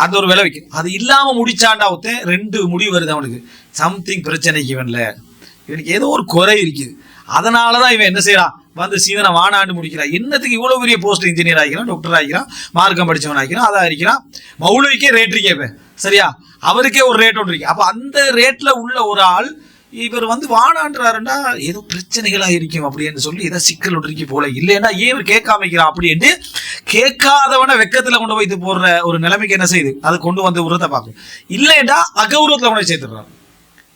அந்த ஒரு விலை வைக்கும். அது இல்லாம முடிச்சாண்டா ஒருத்தன் 2 முடிவு வருது அவனுக்கு. சம்திங் பிரச்சனைக்கு இவனுக்கு ஏதோ ஒரு குறை இருக்குது. அதனாலதான் இவன் என்ன செய்யறான், வந்து சீதனை வானாண்டு முடிக்கிறான். என்னத்துக்கு இவ்வளவு பெரிய போஸ்ட் இன்ஜினியர் ஆகிக்கிறான், டாக்டர் ஆகிக்கிறான், மார்க்கம் படிச்சவன் ஆகிக்கிறான், அதான் இருக்கிறான். மௌலவிக்கே ரேட் இருக்கே, சரியா, அவருக்கே ஒரு ரேட் ஒன்று இருக்கு. அப்ப அந்த ரேட்ல உள்ள ஒரு ஆள் இவர் வந்து வானான்றாருன்னா ஏதோ பிரச்சனைகளா இருக்கும் அப்படின்னு சொல்லி ஏதோ சிக்கல் ஒன்றிக்கு போல, இல்லைன்னா ஏன் இவர் கேட்காம வைக்கிறான் அப்படின்ட்டு கேட்காதவனை வெக்கத்துல கொண்டு வைத்து போடுற ஒரு நிலைமைக்கு என்ன செய்யுது, அது கொண்டு வந்து உரத்தை பார்க்கும். இல்லைன்னா அகௌரவத்துல கொண்டு சேர்த்துடுறான்.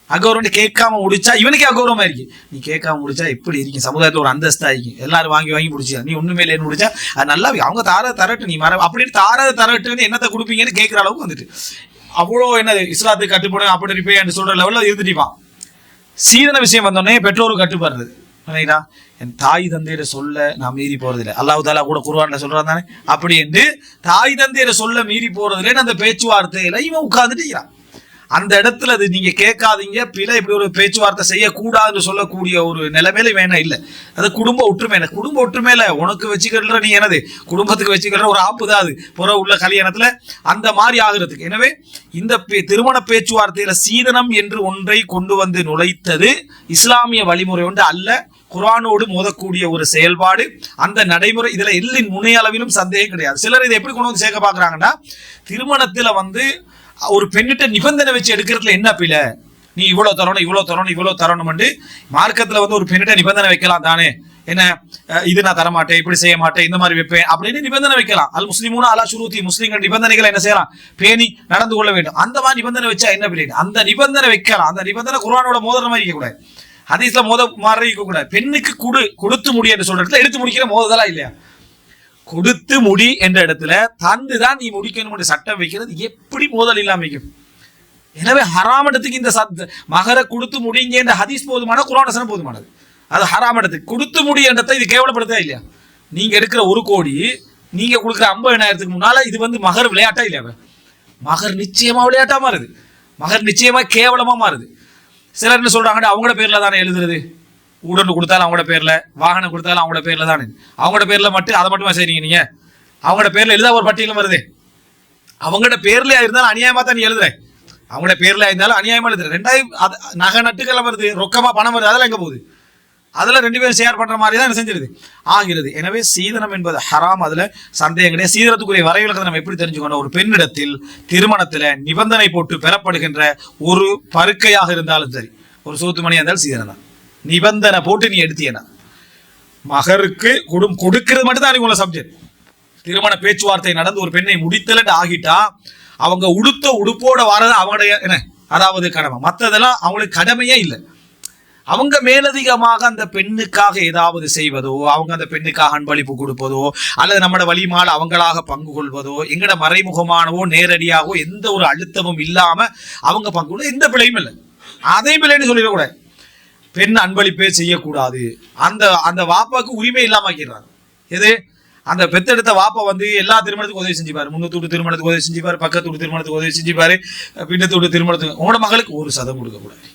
அகௌரவம் கேட்காம முடிச்சா இவனுக்கே அகௌரவமா இருக்கு. நீ கேட்காம முடிச்சா எப்படி இருக்கும், சமுதாயத்துல ஒரு அந்தஸ்தா இருக்கும், எல்லாரும் வாங்கி வாங்கி முடிச்சா நீ ஒண்ணுமே இல்லைன்னு முடிச்சா அது நல்லா அவங்க தரட்டு நீ மர அப்படின்னு தரட்டுன்னு என்னத்தை கொடுப்பீங்கன்னு கேட்கிற அளவுக்கு வந்துட்டு அவ்வளோ என்ன இஸ்லாத்துக்கு கட்டுப்படும் அப்படி இருப்பேன் சொல்ற லெவலில் இருந்துட்டிப்பான். சீதன விஷயம் வந்தோடனே பெற்றோருக்கு கட்டுப்படுறது. என் தாய் தந்தையிட சொல்ல நான் மீறி போறதில்லை. அல்லாஹ் தஆலா கூட குர்ஆன்ல சொல்றான் தானே, அப்படி என்று தாய் தந்தையிட சொல்ல மீறி போறதில்லைன்னு அந்த பேச்சுவார்த்தையில இவன் உட்கார்ந்துட்டு இருக்கிறான். அந்த இடத்துல அது நீங்க கேட்காதீங்க, பிள்ளை இப்படி ஒரு பேச்சுவார்த்தை செய்யக்கூடாதுன்னு சொல்லக்கூடிய ஒரு நிலைமையில வேணா இல்லை. அது குடும்ப ஒற்றுமை. குடும்ப ஒற்றுமையில உனக்கு வச்சுக்கிற நீ என்னது குடும்பத்துக்கு வச்சுக்கிற ஒரு ஆப்பு தான் அது புற உள்ள கல்யாணத்துல அந்த மாதிரி ஆகுறதுக்கு. எனவே இந்த திருமண பேச்சுவார்த்தையில சீதனம் என்று ஒன்றை கொண்டு வந்து நுழைத்தது இஸ்லாமிய வழிமுறை ஒன்று அல்ல, குர்ஆனோடு மோதக்கூடிய ஒரு செயல்பாடு. அந்த நடைமுறை இதுல எல்லின் முனையளவிலும் சந்தேகம் கிடையாது. சிலர் இதை எப்படி கொண்டு வந்து சேர்க்க பாக்குறாங்கன்னா, திருமணத்துல வந்து ஒரு பெண்ணிட்ட நிபந்தனை வச்சு எடுக்கிறதுல என்ன பிள்ளை, நீ இவ்வளவு தரணும் இவ்வளவு தரணும் இவ்வளவு தரணும். மார்க்கத்துல வந்து ஒரு பெண்ணிட்ட நிபந்தனை வைக்கலாம் தானே, என்ன இது நான் தரமாட்டேன், இப்படி செய்ய மாட்டேன், இந்த மாதிரி வைப்பேன் அப்படின்னு நிபந்தனை வைக்கலாம். அல் முஸ்லிமூன அலா ஷுரூத்தி, முஸ்லிம்கள் நிபந்தனைகளை என்ன செய்யலாம், பேணி நடந்து கொள்ள வேண்டும். அந்த மாதிரி நிபந்தனை வச்சா என்ன பிள்ளை, அந்த நிபந்தனை வைக்கலாம். அந்த நிபந்தனை குர்ஆனோட மோதிர மாதிரி இருக்கக்கூடாது, ஹதீஸ்ல மாதிரி இருக்கக்கூடாது. பெண்ணுக்கு கொடுத்து முடி என்று சொல்ற இடத்துல எடுத்து முடிக்கிற மோதலா இல்லையா, கொடுத்து முடி என்ற இடத்துல தந்துதான் நீ முடிக்கணும் சட்டம் வைக்கிறது எப்படி மோதல் இல்லாம வைக்கும். எனவே ஹராம் இடத்துக்கு இந்த மகர கொடுத்து முடிங்க என்ற ஹதீஸ் போதுமான, குர்ஆன் வசனம் போதுமானது. அது ஹராம் இடத்துக்கு கொடுத்து முடி என்றதை இது கேவலப்படுத்தா இல்லையா. நீங்க எடுக்கிற 1 கோடி நீங்க கொடுக்குற 50,000க்கு முன்னால இது வந்து மகர் விளையாட்டா இல்லையா, மகர் நிச்சயமா விளையாட்டா மாறுது, மகர் நிச்சயமா கேவலமா மாறுது. சிலர் என்ன சொல்றாங்க, அவங்களோட பேர்ல தானே எழுதுறது, உடனே கொடுத்தாலும் அவங்களோட பேர்ல, வாகனம் கொடுத்தாலும் அவங்களோட பேர்ல தானே, அவங்களோட பேர்ல மட்டும் அதை மட்டுமா செய்றீங்க நீங்க, அவங்களோட பேர்ல எழுத ஒரு பட்டியலும் வருது, அவங்களோட பேர்ல இருந்தாலும் அநியாயமா தான் நீ எழுதுற, அவங்களோட பேர்ல இருந்தாலும் அநியாயமா எழுதுற. 2000 நகை நட்டுக்கெல்லாம் வருது, ரொக்கமா பணம் வருது, அதெல்லாம் எங்க போகுது, அதுல 2 பேரும் ஷேர் பண்ற மாதிரி தான் செஞ்சிருது ஆகிறது. எனவே சீதனம் என்பது ஹராம், அதுல சந்தேகம் கிடையாது. சீதனத்துக்குரிய வரைவிலக்கத்தை நம்ம எப்படி தெரிஞ்சுக்கணும், ஒரு பெண்ணிடத்தில் திருமணத்துல நிபந்தனை போட்டு பெறப்படுகின்ற ஒரு பருக்கையாக இருந்தாலும் சரி, ஒரு சோத்து மணியா இருந்தாலும் சீதனம் தான். நிபந்தனை போட்டு நீ எடுத்தீங்கன்னா மகருக்கு கொடுக்கிறது மட்டும் தான் உள்ள சப்ஜெக்ட். திருமண பேச்சுவார்த்தை நடந்து ஒரு பெண்ணை முடித்தல ஆகிட்டா அவங்க உடுத்த உடுப்போட வரது அவங்களுடைய என்ன, அதாவது கடமை, மற்றதெல்லாம் அவங்களுக்கு கடமையே இல்லை. அவங்க மேலதிகமாக அந்த பெண்ணுக்காக ஏதாவது செய்வதோ, அவங்க அந்த பெண்ணுக்காக அன்பளிப்பு கொடுப்பதோ, அல்லது நம்மட வழிமால் அவங்களாக பங்கு கொள்வதோ, எங்கட மறைமுகமானவோ நேரடியாகவோ எந்த ஒரு அழுத்தமும் இல்லாம அவங்க பங்கு கொள்ள எந்த பிழையும் இல்லை. அதே பிள்ளைன்னு சொல்லிடக்கூடாது, பெண் அன்பளிப்பே செய்யக்கூடாது. அந்த வாப்பாக்கு உரிமை இல்லாம ஆக்கிறாங்க. எது, அந்த பெத்தெடுத்த வாப்பா வந்து எல்லா திருமணத்துக்கும் உதவி செஞ்சுப்பாரு, முன்னூத்தூடு திருமணத்துக்கு உதவி செஞ்சுப்பாரு, பக்கத்தூடு திருமணத்துக்கு உதவி செஞ்சுப்பாரு, பின்னத்தூடு திருமணத்துக்கு. உங்களோட மகளுக்கு 1% கொடுக்கக்கூடாது.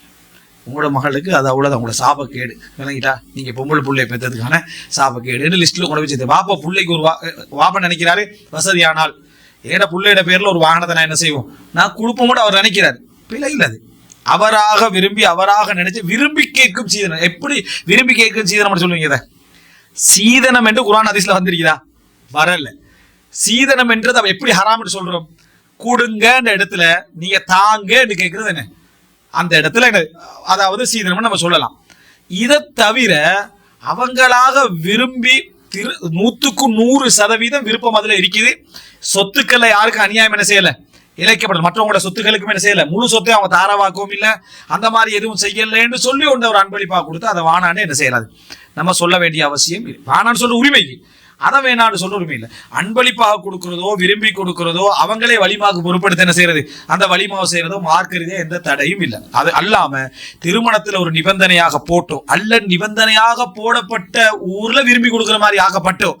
உங்களோட மகளுக்கு அது அவ்வளோதான், உங்களோட சாபக்கேடு, விளங்கிட்டா, நீங்க பொம்பளை பிள்ளைய பெற்றதுக்கான சாபக்கேடு லிஸ்ட்ல கொண்டு வச்சு. வாப்பா பிள்ளைக்கு ஒரு வாப்பா நினைக்கிறாரு வசதியானால் ஏன்னா பிள்ளையோட பேர்ல ஒரு வாகனத்தை நான் என்ன செய்வோம் நான் கொடுப்போம் கூட அவர் நினைக்கிறாரு. பிழை இல்லை, அது அவராக விரும்பி அவராக நினைச்சு விரும்பி கேட்கும் சீதனம். எப்படி விரும்பி கேட்கும் சீதனம் சொல்லுவீங்க, சீதனம் என்று குர்ஆன் ஹதீஸ்ல வந்திருக்குதா, வரல. சீதனம் என்றது அவ எப்படி ஹராம் சொல்றோம், கொடுங்க இடத்துல நீங்க தாங்கன்னு கேட்கறது என்ன, அந்த இடத்துல அதாவது சீதனம் நம்ம சொல்லலாம். இதை தவிர அவங்களாக விரும்பி 100% விருப்பம் அதுல இருக்குது. சொத்துக்களை யாருக்கும் அநியாயம் என்ன செய்யல, இழைக்கப்படல். மற்றவங்களோட சொத்துக்களுக்கும் என்ன செய்யல, முழு சொத்தையும் அவங்க தாராவாக்கவும் இல்லை, அந்த மாதிரி எதுவும் செய்யலைன்னு சொல்லி ஒன்று ஒரு அன்பளிப்பாக கொடுத்து அதை வானான்னு என்ன செய்யறாது, நம்ம சொல்ல வேண்டிய அவசியம் இல்லை. வானான்னு சொல்ற உரிமைக்கு, அதை வேணான்னு சொல்ல உரிமை இல்லை. அன்பளிப்பாக கொடுக்கிறதோ விரும்பி கொடுக்கிறதோ அவங்களே வலிமாவுக்கு பொறுப்படுத்த என்ன செய்யறது, அந்த வலிமாவை செய்யறதோ மார்க்கிறதே எந்த தடையும் இல்லை. அது அல்லாம திருமணத்துல ஒரு நிபந்தனையாக போட்டோ அல்ல நிபந்தனையாக போடப்பட்ட ஊர்ல விரும்பி கொடுக்குற மாதிரி ஆக்கப்பட்டோ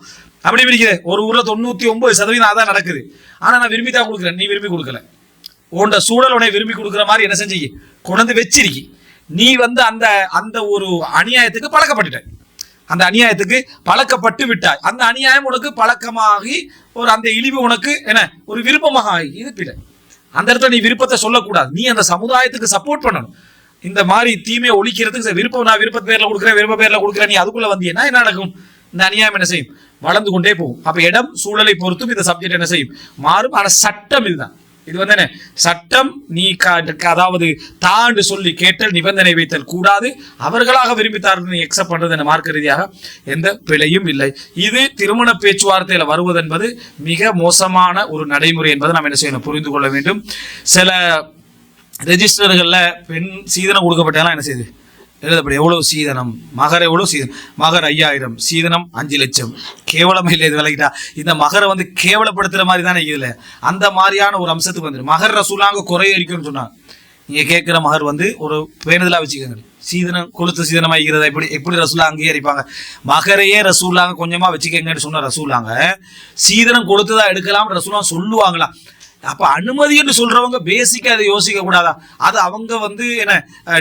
அப்படி இருக்குது. ஒரு ஊர்ல 99% அதான் நடக்குது. ஆனா நான் விரும்பி தான் கொடுக்குறேன், நீ விரும்பி கொடுக்கல. உன்னோட சூழல் உன்னை விரும்பி கொடுக்குற மாதிரி என்ன செஞ்சு கொண்டு வச்சிருக்கி. நீ அந்த அந்த ஒரு அநியாயத்துக்கு பழக்கப்பட்டுட்ட, அந்த அநியாயத்துக்கு பழக்கப்பட்டு விட்டாய். அந்த அநியாயம் உனக்கு பழக்கமாகி ஒரு அந்த இழிவு உனக்கு என்ன ஒரு விருப்பமாக ஆகி இது பிள்ளை. அந்த இடத்துல நீ விருப்பத்தை சொல்லக்கூடாது, நீ அந்த சமுதாயத்துக்கு சப்போர்ட் பண்ணணும். இந்த மாதிரி தீமையை ஒழிக்கிறதுக்கு விருப்பம், நான் விருப்ப பேர்ல கொடுக்குறேன் விருப்ப பேர்ல கொடுக்குறேன், நீ அதுக்குள்ள வந்தீங்கன்னா என்ன நடக்கும், இந்த அநியாயம் என்ன செய்யும், வளர்ந்து கொண்டே போகும். அப்ப இடம் சூழலை பொறுத்தும் இந்த சப்ஜெக்ட் என்ன செய்யும், மாறும். ஆனா சட்டம் இதுதான். இது என்ன சட்டம், நீ அதாவது தாண்டு சொல்லி கேட்டல் நிபந்தனை வைத்தல் கூடாது. அவர்களாக விரும்பித்தார்கள் நீ எக்ஸப்ட் பண்றது என மார்க்க ரீதியாக எந்த பிழையும் இல்லை. இது திருமண பேச்சுவார்த்தையில வருவது என்பது மிக மோசமான ஒரு நடைமுறை என்பதை நாம் என்ன செய்யணும், புரிந்து கொள்ள வேண்டும். சில ரெஜிஸ்டர்கள்ல பெண் சீதனம் கொடுக்கப்பட்டதெல்லாம் என்ன செய்யுது எழுதப்படும், எவ்வளவு சீதனம், மகர் எவ்வளவு சீதனம், மகர் 5000, சீதனம் 5 லட்சம். கேவலமா இல்லை இது விலகிட்டா, இந்த மகரை கேவலப்படுத்துற மாதிரி தானே இதுல அந்த மாதிரியான ஒரு அம்சத்துக்கு வந்துடும். மகர் ரசூலாங்க குறையரிக்கும்னு சொன்னாங்க. நீங்க கேட்கிற மகர் ஒரு பேணுதலா வச்சுக்கோங்க. சீதனம் கொடுத்து சீதனமா இருக்கிறதா எப்படி ரசூலா அங்கீகரிப்பாங்க? மகரையே ரசூலாங்க கொஞ்சமா வச்சுக்கங்கன்னு சொன்ன ரசூலாங்க சீதனம் கொடுத்துதான் எடுக்கலாம் ரசூலா சொல்லுவாங்களா? அப்ப அனுமதி என்று சொல்றவங்க பேசிக்கா அதை யோசிக்க கூடாதா? அது அவங்க என்ன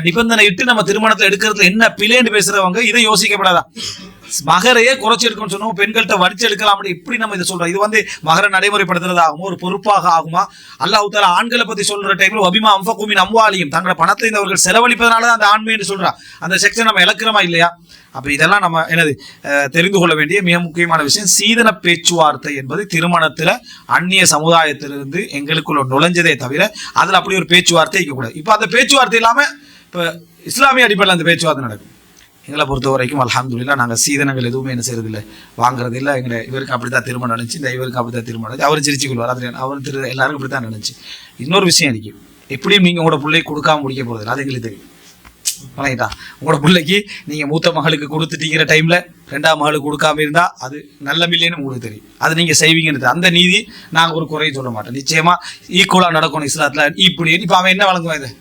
நிபந்தனை இட்டு நம்ம திருமணத்தை எடுக்கிறதுல என்ன பிள்ளைன்னு பேசுறவங்க இதை யோசிக்கப்படாதா? மகரையே குறைச்சி எடுக்கணும்னு சொன்னோம், பெண்கள்கிட்ட வரிச்சு எடுக்கலாம். இப்படி நம்ம இதை சொல்றோம். இது மகர நடைமுறைப்படுத்துறது ஆகுமா, ஒரு பொறுப்பாக ஆகுமா? அல்லாஹ் தஆலா ஆண்களை பத்தி சொல்ற டைம்ல வபிமா அன்ஃபகு மின் அம்வாலிஹிம், தங்களோட பணத்தை அவர்கள் செலவழிப்பதனால அந்த ஆண்மை என்று சொல்றா. அந்த செக்ஷன் நம்ம இழக்கிறோமா இல்லையா? அப்ப இதெல்லாம் நம்ம தெரிந்து கொள்ள வேண்டிய மிக முக்கியமான விஷயம். சீதன பேச்சுவார்த்தை என்பது திருமணத்துல அந்நிய சமுதாயத்திலிருந்து எங்களுக்குள்ள நுழைஞ்சதே தவிர அதுல அப்படி ஒரு பேச்சுவார்த்தை இருக்கக்கூடாது. இப்ப அந்த பேச்சுவார்த்தை இல்லாம இப்ப இஸ்லாமிய அடிப்படையில் அந்த பேச்சுவார்த்தை நடக்கும். எங்களை பொறுத்த வரைக்கும் அல்ஹம்துலில்லாஹ் நாங்கள் சீதனங்கள் எதுவுமே என்ன செய்யறது இல்லை, வாங்குறது இல்லை. எங்களை இவருக்கு அப்படித்தான் திருமணம் நினைச்சு, இந்த இவருக்கு அப்படித்தான் திருமணம் நினைச்சு, அவர் சிரிச்சு கொள்வார், அது அவர் எல்லாருக்கும் அப்படித்தான் நினைச்சு. இன்னொரு விஷயம் இருக்கு, எப்படியும் நீங்க உங்களோட பிள்ளை கொடுக்காம முடிக்க போறது அது எங்களுக்கு தெரியும். வணங்கிட்டா உங்களோட பிள்ளைக்கு நீங்க மூத்த மகளுக்கு கொடுத்துட்டீங்கிற டைம்ல 2ஆம் மகளுக்கு கொடுக்காம இருந்தா அது நல்ல மில்லைன்னு உங்களுக்கு தெரியும். அது நீங்க செய்வீங்கன்னு அந்த நீதி நாங்க ஒரு குறையும் சொல்ல மாட்டோம். நிச்சயமா ஈக்குவலா நடக்கணும் இஸ்லாத்துல. இப்படி இப்ப அவன் என்ன வழங்குவான், இது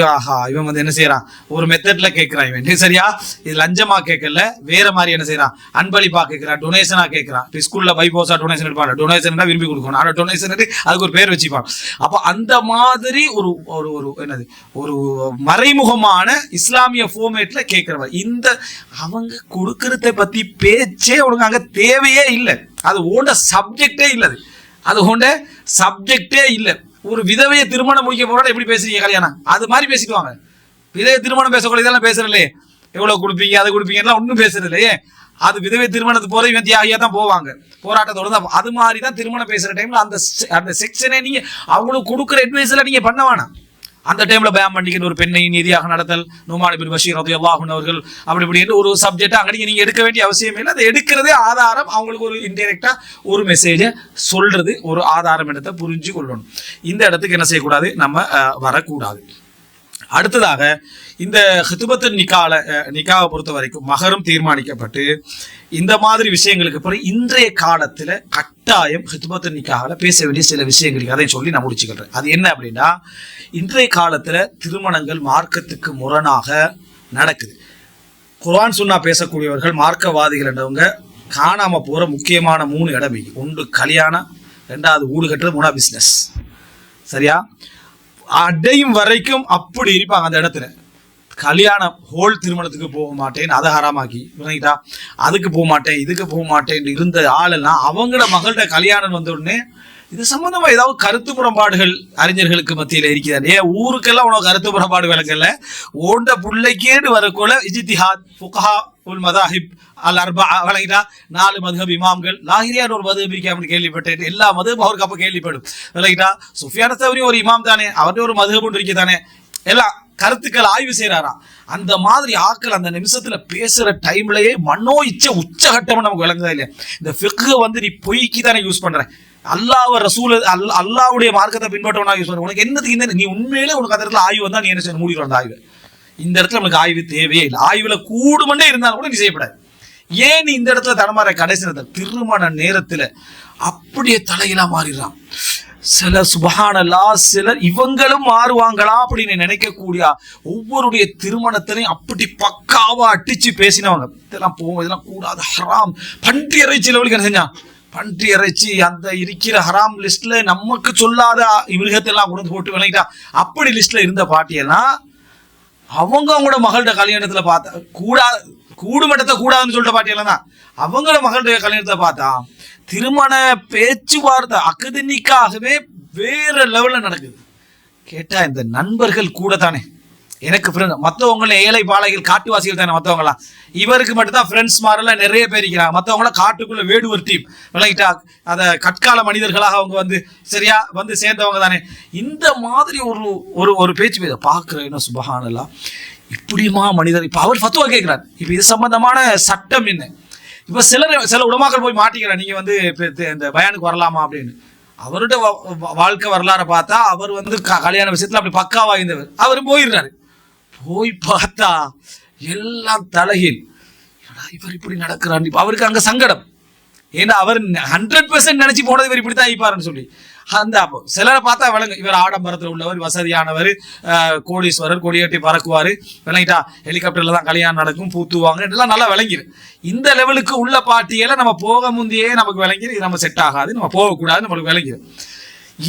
ஆஹா இவன் என்ன செய்யறான், ஒரு மெத்தட்ல கேட்கிறான். இவன் சரியா இது லஞ்சமா கேட்கல, வேற மாதிரி என்ன செய்யறான், அன்பளிப்பா கேட்கிறான், டொனேஷனா கேட்கிறான். இப்போ ஸ்கூல்ல பைபோஸா டொனேஷன் எடுப்பாங்க, டொனேஷன் விரும்பி கொடுக்கணும், ஆனா டொனேஷன் அதுக்கு ஒரு பேர் வச்சுப்பான். அப்ப அந்த மாதிரி ஒரு ஒரு என்னது ஒரு மறைமுகமான இஸ்லாமிய ஃபார்மேட்ல கேட்கிறவன். இந்த அவங்க கொடுக்கறத பத்தி பேச்சே உனக்கு அங்க தேவையே இல்லை. அது ஓண்ட சப்ஜெக்டே இல்லை, அது ஓண்ட சப்ஜெக்டே இல்லை. ஒரு விதவையை திருமணம் முடிக்க போறோட எப்படி பேசுறீங்க கல்யாணம், அது மாதிரி பேசிக்குவாங்க. விதவை திருமணம் பேசக்கூடிய இதெல்லாம் பேசுறதுலையே, எவ்வளவு கொடுப்பீங்க அதை கொடுப்பீங்கன்னா ஒன்றும் பேசுறது இல்லையே. அது விதவை திருமணத்துக்கு போற இவன் தியாகியா தான் போவாங்க, போராட்டத்தோட தான். அது மாதிரி தான் திருமணம் பேசுற டைம்ல அந்த செக்ஷனே நீங்க அவங்களுக்கு கொடுக்குற அட்வைஸ்ல நீங்க பண்ண வேணாம். அந்த டைம்ல பயம் பண்ணிக்கிற ஒரு பெண்ணை நீதியாக நடத்தல், நுமான் இப்னு பஷீர் ரலியல்லாஹு அன்ஹு அவர்கள் அப்படி இப்படி ஒரு சப்ஜெக்ட் அங்கே நீங்க எடுக்க வேண்டிய அவசியம் இல்லை. அதை எடுக்கிறதே ஆதாரம், அவங்களுக்கு ஒரு இன்டைரக்டா ஒரு மெசேஜை சொல்றது ஒரு ஆதாரம் இடத்தை புரிஞ்சு கொள்ளணும். இந்த இடத்துக்கு என்ன செய்யக்கூடாது, நம்ம வரக்கூடாது. அடுத்ததாக இந்த ஹிதுபத்து நிக்காவை பொறுத்த வரைக்கும் மகரம் தீர்மானிக்கப்பட்டு இந்த மாதிரி விஷயங்களுக்கு பிறகு இன்றைய காலத்துல கட்டாயம் ஹிதுபத்து நிக்கால பேச வேண்டிய சில விஷயங்களுக்கு அதை சொல்லி நான் முடிச்சுக்கிறேன். அது என்ன அப்படின்னா, இன்றைய காலத்துல திருமணங்கள் மார்க்கத்துக்கு முரணாக நடக்குது. குர்ஆன் சுன்னா பேசக்கூடியவர்கள் மார்க்கவாதிகள் என்றவங்க காணாம போற முக்கியமான 3 இடம். ஒன்று கல்யாணம், 2வது வீடு கட்டுறது, 3வது பிசினஸ். சரியா அடையும் வரைக்கும் அப்படி இருப்பாங்க. அந்த இடத்துல கல்யாணம் ஹோல் திருமணத்துக்கு போக மாட்டேன், அதை ஹராமாக்கி விளங்கிட்டா, அதுக்கு போக மாட்டேன் இதுக்கு போக மாட்டேன் இருந்த ஆளெல்லாம் அவங்களோட மகள்கிட்ட கல்யாணம் வந்த உடனே இது சம்பந்தமா ஏதாவது கருத்து புறம்பாடுகள் அறிஞர்களுக்கு மத்தியில் இருக்கிறார். ஏன் ஊருக்கெல்லாம் உனக்கு கருத்து புறம்பாடு விளக்கல, ஓண்ட பிள்ளைக்கேடு வரக்கூட இஜ்திஹாத் ஃபுகஹா உல் மதாஹிப் அல் அர்பா வழங்கிட்டா 4 மதுஹப் இமாம்கள், லாஹிரியான் ஒரு மதுஹப் இருக்கு அப்படின்னு கேள்விப்பட்டேன். எல்லா மதுஹப் அவருக்கு அப்ப கேள்விப்படும் விளங்கிட்டா. சுஃபியான் தௌரி ஒரு இமாம் தானே, அவர்கிட்ட ஒரு மதுஹப் ஒன்று இருக்கு தானே, எல்லாம் கருத்துக்கள் ஆய்வு செய்யறாராம். அந்த மாதிரி ஆக்கள் அந்த நிமிஷத்துல பேசுற டைம்லயே மனோ இச்ச உச்சகட்டம் நமக்கு விளங்குதா இல்லையா? இந்த ஃபிக்ஹ் நீ பொய்க்கு தானே யூஸ் பண்ற, அல்லாஹ் ரசூல் அல்லாஹ்வுடைய மார்க்கத்தை பின்பற்றவனாக சொல்ற உனக்கு என்னதுக்கு இந்த நீ உண்மையிலே உனக்கு அந்த இடத்துல ஆய்வு வந்தா நீ என்ன செய்ய மூடிக்கணும். அந்த ஆய்வு இந்த இடத்துல நமக்கு ஆய்வு தேவையே இல்லை. ஆய்வுல கூடுமண்டே இருந்தாலும் கூட நீ செய்யப்படாது. ஏன் நீ இந்த இடத்துல தடமாற கடைசி நேரத்தில் திருமண நேரத்துல அப்படியே தலையிலா மாறிடுறான். சில சுபஹானல்லா சிலர் இவங்களும் மாறுவாங்களா அப்படின்னு நினைக்கக்கூடிய ஒவ்வொருடைய திருமணத்திலையும் அப்படி பக்காவா அடிச்சு பேசினவங்க. இதெல்லாம் போவோம், இதெல்லாம் கூடாது, ஹராம். பன்றி இறைச்சி லெவலுக்கு என்ன செஞ்சான்? பன்றி இறைச்சி அந்த இருக்கிற ஹராம் லிஸ்ட்ல நமக்கு சொல்லாத மிருகத்தெல்லாம் கொண்டு போட்டு விளங்கிட்டா. அப்படி லிஸ்ட்ல இருந்த பாட்டியெல்லாம் அவங்களோட மகள்கிட்ட கல்யாணத்துல பார்த்தா கூடுமட்டத்தை கூடாதுன்னு சொல்லிட்ட பாட்டியெல்லாம் தான் அவங்களோட மகள்கிட்ட கல்யாணத்தை பார்த்தா திருமண பேச்சுவார்த்தை அகதனிக்காகவே வேற லெவல்ல நடக்குது. கேட்டா இந்த நண்பர்கள் கூட தானே எனக்கு ஃப்ரெண்ட், மற்றவங்கள ஏழை பாலைகள் காட்டுவாசிகள் தானே மற்றவங்களாம். இவருக்கு மட்டும்தான் ஃப்ரெண்ட்ஸ் மாதிரிலாம் நிறைய பேர் இருக்கிறாங்க. மற்றவங்களாம் காட்டுக்குள்ள வேடுவர் டீம் விளங்கிட்டா அதை கற்கால மனிதர்களாக அவங்க வந்து சரியா வந்து சேர்ந்தவங்க தானே. இந்த மாதிரி ஒரு பேச்சு பேச பார்க்குறேன். சுபஹானல்லாஹ், இப்படியுமா மனிதர்? இப்போ அவர் ஃபத்வா கேட்குறாரு. இப்போ இது சம்பந்தமான சட்டம் என்ன? இப்போ சில உலமாக்கள் போய் மாட்டிக்கிறார், நீங்கள் வந்து இந்த பயானுக்கு வரலாமா அப்படின்னு. அவருடைய வாழ்க்கை வரலாறு பார்த்தா அவர் வந்து கல்யாண விஷயத்தில் அப்படி பக்காவா இருந்தவர். அவரும் போயிடுறாரு. போய் பார்த்தா எல்லாம் தலைகீழ். இவர் இப்படி நடக்கிறார். இப்போ அவருக்கு அங்கே சங்கடம். ஏன்னா அவர் 100% நினைச்சு போனது இவர் இப்படித்தான் இருப்பாருன்னு சொல்லி. அந்த அப்போ சிலரை பார்த்தா விளங்கு, இவர் ஆடம்பரத்தில் உள்ளவர், வசதியானவர், கோடீஸ்வரர், கொடியேட்டி பறக்குவார் விளங்கிட்டா, ஹெலிகாப்டர்ல தான் கல்யாணம் நடக்கும், பூத்துவாங்க, இதெல்லாம் நல்லா விளங்கிடு. இந்த லெவலுக்கு உள்ள பார்ட்டியில நம்ம போக முந்தையே நமக்கு விளங்கிடு, இது நம்ம செட் ஆகாது, நம்ம போகக்கூடாது, நம்மளுக்கு விளங்கிடு.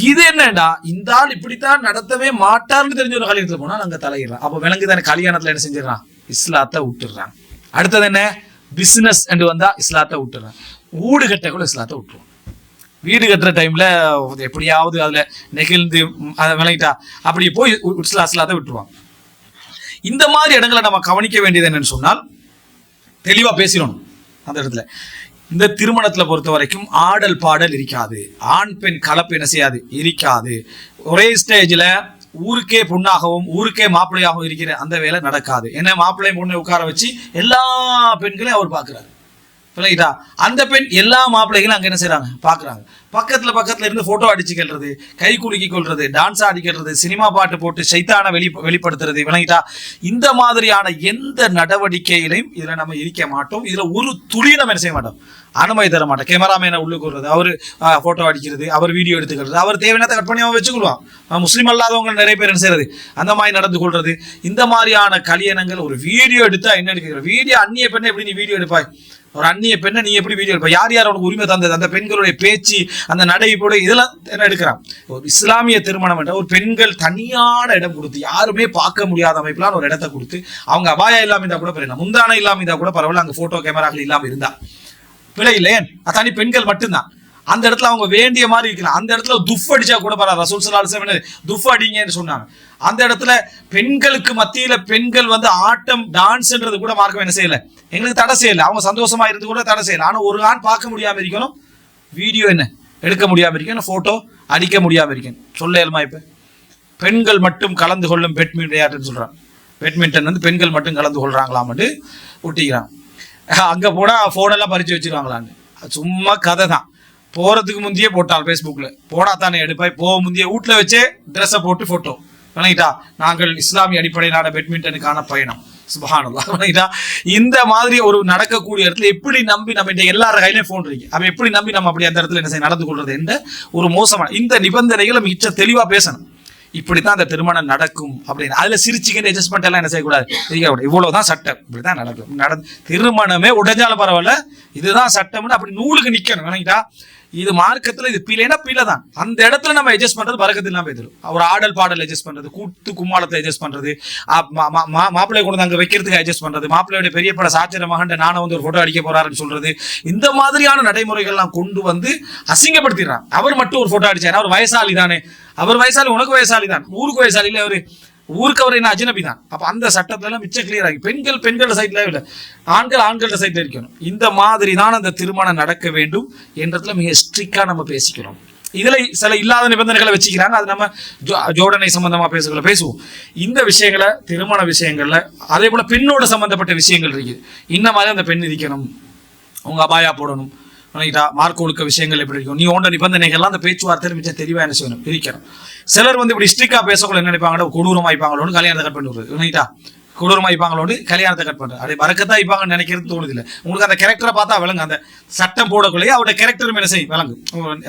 இது என்னடா, இந்த ஆள் இப்படித்தான் நடத்தவே மாட்டார்னு தெரிஞ்ச ஒரு கல்யாணத்துல போனா நாங்க தலையிடலாம். அப்போ விளங்குதானே கல்யாணத்துல என்ன செஞ்சிடறான்? இஸ்லாத்தை விட்டுடுறான். அடுத்தது என்ன? பிசினஸ் என்று வந்தா இஸ்லாத்தை விட்டுறான். வீடு கட்ட கூட இஸ்லாத்தை விட்டுருவோம். வீடு கட்டுற டைம்ல எப்படியாவது அதுல நெகிழ்ந்து அதை விளங்கிட்டா அப்படி போய் இஸ்லாத்தை விட்டுருவாங்க. இந்த மாதிரி இடங்களை நம்ம கவனிக்க வேண்டியது என்னன்னு சொன்னால் தெளிவா பேசிடணும். அந்த இடத்துல இந்த திருமணத்துல பொறுத்த வரைக்கும் ஆடல் பாடல் இருக்காது, ஆண் பெண் கலப்பு என்ன செய்யாது, இருக்காது. ஒரே ஸ்டேஜ்ல ஊருக்கே பொண்ணாகவும் ஊருக்கே மாப்பிள்ளையாகவும் இருக்கிற அந்த வேலை நடக்காது. ஏன்னா மாப்பிள்ளை பொண்ணை உட்கார வச்சு எல்லா பெண்களையும் அவர் பார்க்கிறாரு. அந்த பெண் எல்லா மாப்பிள்ளைகளும் அங்க என்ன செய்யறாங்க, பாக்குறாங்க. பக்கத்துல இருந்து போட்டோ அடிச்சுக்கிறது, கை குலுக்கி கொள்றது, டான்ஸ் ஆடிக்கிறது, சினிமா பாட்டு போட்டு சைத்தான வெளிப்படுத்துறது விளங்கிட்டா. இந்த மாதிரியான எந்த நடவடிக்கையிலையும் இதுல நம்ம இருக்க மாட்டோம். இதுல ஒரு துளி நம்ம என்ன செய்ய மாட்டோம், அனுமதி தர மாட்டோம். கேமராமேனை உள்ளுக்கு வருது, அவர் போட்டோ அடிக்கிறது, அவர் வீடியோ எடுத்துக்கிறது, அவர் தேவையான கட் பண்ணி அவன் வச்சுக்கொள்வான். முஸ்லீம் அல்லாதவங்க நிறைய பேர் என்ன செய்யறது, அந்த மாதிரி நடந்து கொள்றது. இந்த மாதிரியான கல்யாணங்கள் ஒரு வீடியோ எடுத்தா என்ன எடுக்கிற வீடியோ, அந்நிய பெண்ணை எப்படி நீ வீடியோ எடுப்பாய்? ஒரு அந்நிய பெண்ணை நீ எப்படி வீடியோ எடுப்ப? யார் யார் அவனுக்கு உரிமை தந்தது? அந்த பெண்களுடைய பேச்சு, அந்த நடைபோட இதெல்லாம் என்ன எடுக்கிறான். ஒரு இஸ்லாமிய திருமணம் என்ற ஒரு பெண்கள் தனியான இடம் கொடுத்து, யாருமே பார்க்க முடியாத அமைப்புலாம் ஒரு இடத்தை கொடுத்து, அவங்க அபாயா இல்லாம இருந்தா கூட பரவாயில்ல, முந்தான இல்லாம இருந்தா கூட பரவாயில்ல, அங்க போட்டோ கேமராக்கள் இல்லாம இருந்தா பிழை இல்லை. தனி பெண்கள் மட்டும்தான் அந்த இடத்துல அவங்க வேண்டிய மாதிரி இருக்கலாம். அந்த இடத்துல துஃப் அடிச்சா கூட பரவாயில்ல. ரசூல் ஸல்லல்லாஹு அலைஹி வஸல்லம் துஃப் அடிங்கன்னு சொன்னாங்க. அந்த இடத்துல பெண்களுக்கு மத்தியில பெண்கள் வந்து ஆட்டம் டான்ஸ்ன்றது கூட மார்க்கம் என்ன செய்யல, எங்களுக்கு தடை செய்யல. அவங்க சந்தோஷமா இருந்து கூட தடை செய்யல. ஆனா ஒரு ஆண் பார்க்க முடியாம இருக்கணும், வீடியோ என்ன எடுக்க முடியாம இருக்கணும், போட்டோ அடிக்க முடியாம இருக்கணும். சொல்லலுமா? இப்ப பெண்கள் மட்டும் கலந்து கொள்ளும் பேட்மிண்டன் விளையாட்டுன்னு சொல்றாங்க. பேட்மிண்டன் வந்து பெண்கள் மட்டும் கலந்து கொள்றாங்களாம்னு ஒட்டிக்கிறாங்க. அங்க போனா போன் எல்லாம் பறிச்சு வச்சிருவாங்களான்னு. சும்மா கதை தான். போறதுக்கு முந்தையே போட்டால் ஃபேஸ்புக்ல போனா தானே எடுப்பாய், போக முந்தைய வீட்டுல வச்சே ட்ரெஸ்ஸை போட்டு போட்டோ விளங்கிட்டா, நாங்கள் இஸ்லாமிய அடிப்படையிலான பேட்மிண்டனுக்கான பயணம். சுப்ஹானல்லாஹ் விளங்கிட்டா. இந்த மாதிரி ஒரு நடக்கக்கூடிய இடத்துல எப்படி நம்பி நம்ம எல்லார கையிலையும் போன் இருக்கு, அவன் எப்படி நம்பி நம்ம அப்படி அந்த இடத்துல என்ன செய்ய நடந்து கொள்றது என்ற ஒரு மோசமான இந்த நிபந்தனைகளை மிச்ச தெளிவா பேசணும். இப்படித்தான் அந்த திருமணம் நடக்கும் அப்படின்னு அதுல சிரிச்சுக்கிட்டு அட்ஜஸ்ட்மெண்ட் எல்லாம் என்ன செய்யக்கூடாது, இவ்வளவுதான் சட்டம், இப்படிதான் நடக்கும். திருமணமே உடைஞ்சாலும் பரவாயில்ல, இதுதான் சட்டம்னு அப்படி நூலுக்கு நிக்கணும் விளங்கிட்டா. இது மார்க்கத்துல இது பிழைனா பிழை தான். அந்த இடத்துல நம்ம அட்ஜஸ்ட் பண்றது பரக்கத்து இல்லாம போயிடும். ஒரு ஆடல் பாடல் அட்ஜஸ்ட் பண்றது, கூட்டு கும்மாளத்தை அட்ஜஸ்ட் பண்றது, மாப்பிள்ளை கொண்டு அங்க வைக்கிறதுக்கு அட்ஜஸ்ட் பண்றது, மாப்பிள்ளையோட பெரிய பட சாச்சர மகன் நானும் வந்து ஒரு போட்டோ அடிக்க போறாருன்னு சொல்றது, இந்த மாதிரியான நடைமுறைகள்லாம் கொண்டு வந்து அசிங்கப்படுத்திடுறான். அவர் மட்டும் ஒரு போட்டோ அடிச்சாரு, அவர் வயசாளி தானே, அவர் வயசாளி, உனக்கு வயசாளி தான், ஊருக்கு வயசாளி இல்லை, அவரு ஊருக்கு அவர் என்ன அஜ்னபி தான். அப்ப அந்த சட்டத்துல எல்லாம் மிச்சம் கிளியர் ஆகி பெண்கள் சைட்ல இல்ல, ஆண்கள் சைட்ல இருக்கணும். இந்த மாதிரி தான் அந்த திருமணம் நடக்க வேண்டும் என்றதுல மிக ஸ்ட்ரிக்டா நம்ம பேசிக்கிறோம். இதுல சில இல்லாத நிபந்தனைகளை வச்சுக்கிறாங்க, அது நம்ம ஜோடனை சம்பந்தமா பேசுவோம். இந்த விஷயங்களை திருமண விஷயங்கள்ல அதே போல பெண்ணோட சம்பந்தப்பட்ட விஷயங்கள் இருக்குது. இந்த மாதிரி அந்த பெண் இருக்கணும், உங்க அபாயா போடணும், மார்க் ஒழுக்க விஷயங்கள் எப்படி இருக்கும், நீ ஓண்ட நிபந்தனைகள்லாம் அந்த பேச்சுவார்த்தையில் மிச்சம் தெளிவாக என்ன செய்யணும் பிரிக்கணும். சிலர் வந்து இப்படி ஸ்ட்ரிக்டா பேசக்குள்ள என்ன நினைப்பாங்க, கொடூரமாய்ப்பாங்களோன்னு கல்யாணத்தை கட் பண்ணி விடுறது, கொடூரமாய்ப்பாங்களோடு கல்யாணத்தை கட் பண்றது, அப்படியே வரக்கத்தான் இருப்பாங்கன்னு நினைக்கிறது தோணுது இல்லை. உங்களுக்கு அந்த கேரக்டரை பார்த்தா விளங்கு, அந்த சட்டம் போடக்குள்ளேயே அவருடைய கேரக்டரும் என்ன செய்யும் விளங்கு,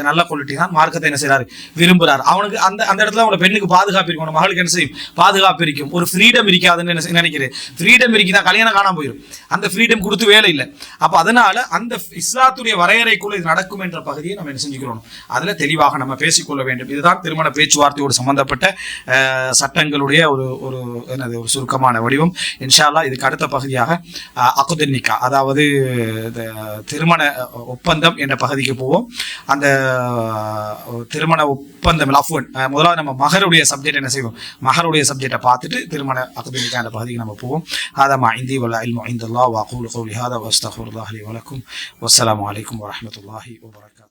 நல்ல குவாலிட்டி தான், மார்க்கத்தை என்ன செய்யறாரு விரும்புறாரு. அவனுக்கு அந்த அந்த இடத்துல அவனோட பெண்ணுக்கு பாதுகாப்பு இருக்கும், மகளுக்கு என்ன செய்யும் பாதுகாப்பு இருக்கும், ஒரு ஃப்ரீடம் இருக்காதுன்னு நினைக்கிறேன். ஃப்ரீடம் இருக்குதான் கல்யாணம் காணாம போயிடும், அந்த ஃப்ரீடம் கொடுத்து வேலை இல்லை. அப்ப அதனால அந்த இஸ்லாத்துடைய வரையறைக்குள்ள இது நடக்கும் என்ற பகுதியை நம்ம என்ன செஞ்சுக்கிறோம், அதுல தெளிவாக நம்ம பேசிக்கொள்ள வேண்டும். இதுதான் திருமண பேச்சுவார்த்தையோடு சம்பந்தப்பட்ட சட்டங்களுடைய ஒரு ஒரு என்னது ஒரு சுருக்கமான வடிவம். இன்ஷா அல்லாஹ் இதுக்கு அடுத்த பகுதியாக அக்துன் நிக்கா, அதாவது திருமண ஒப்பந்தம் என்ற பகுதிக்கு போவோம். அந்த திருமண ஒப்பந்தம் முதலாவது நம்ம மகருடைய சப்ஜெக்ட் என்ன செய்வோம், மகருடைய சப்ஜெக்டை பார்த்துட்டு திருமண அக்துன் நிக்கா என்ற பகுதிக்கு நம்ம போவோம். ஹாதா மா இந்தி வல் இல்மு இன்தல்லாஹ் வ அகூலு கௌலி ஹாதா வ அஸ்தக்ஃபிருல்லாஹ் லி வ லக்கும். வஸ்ஸலாமு அலைக்கும் வ ரஹ்மத்துல்லாஹி வ பரகாத்துஹு.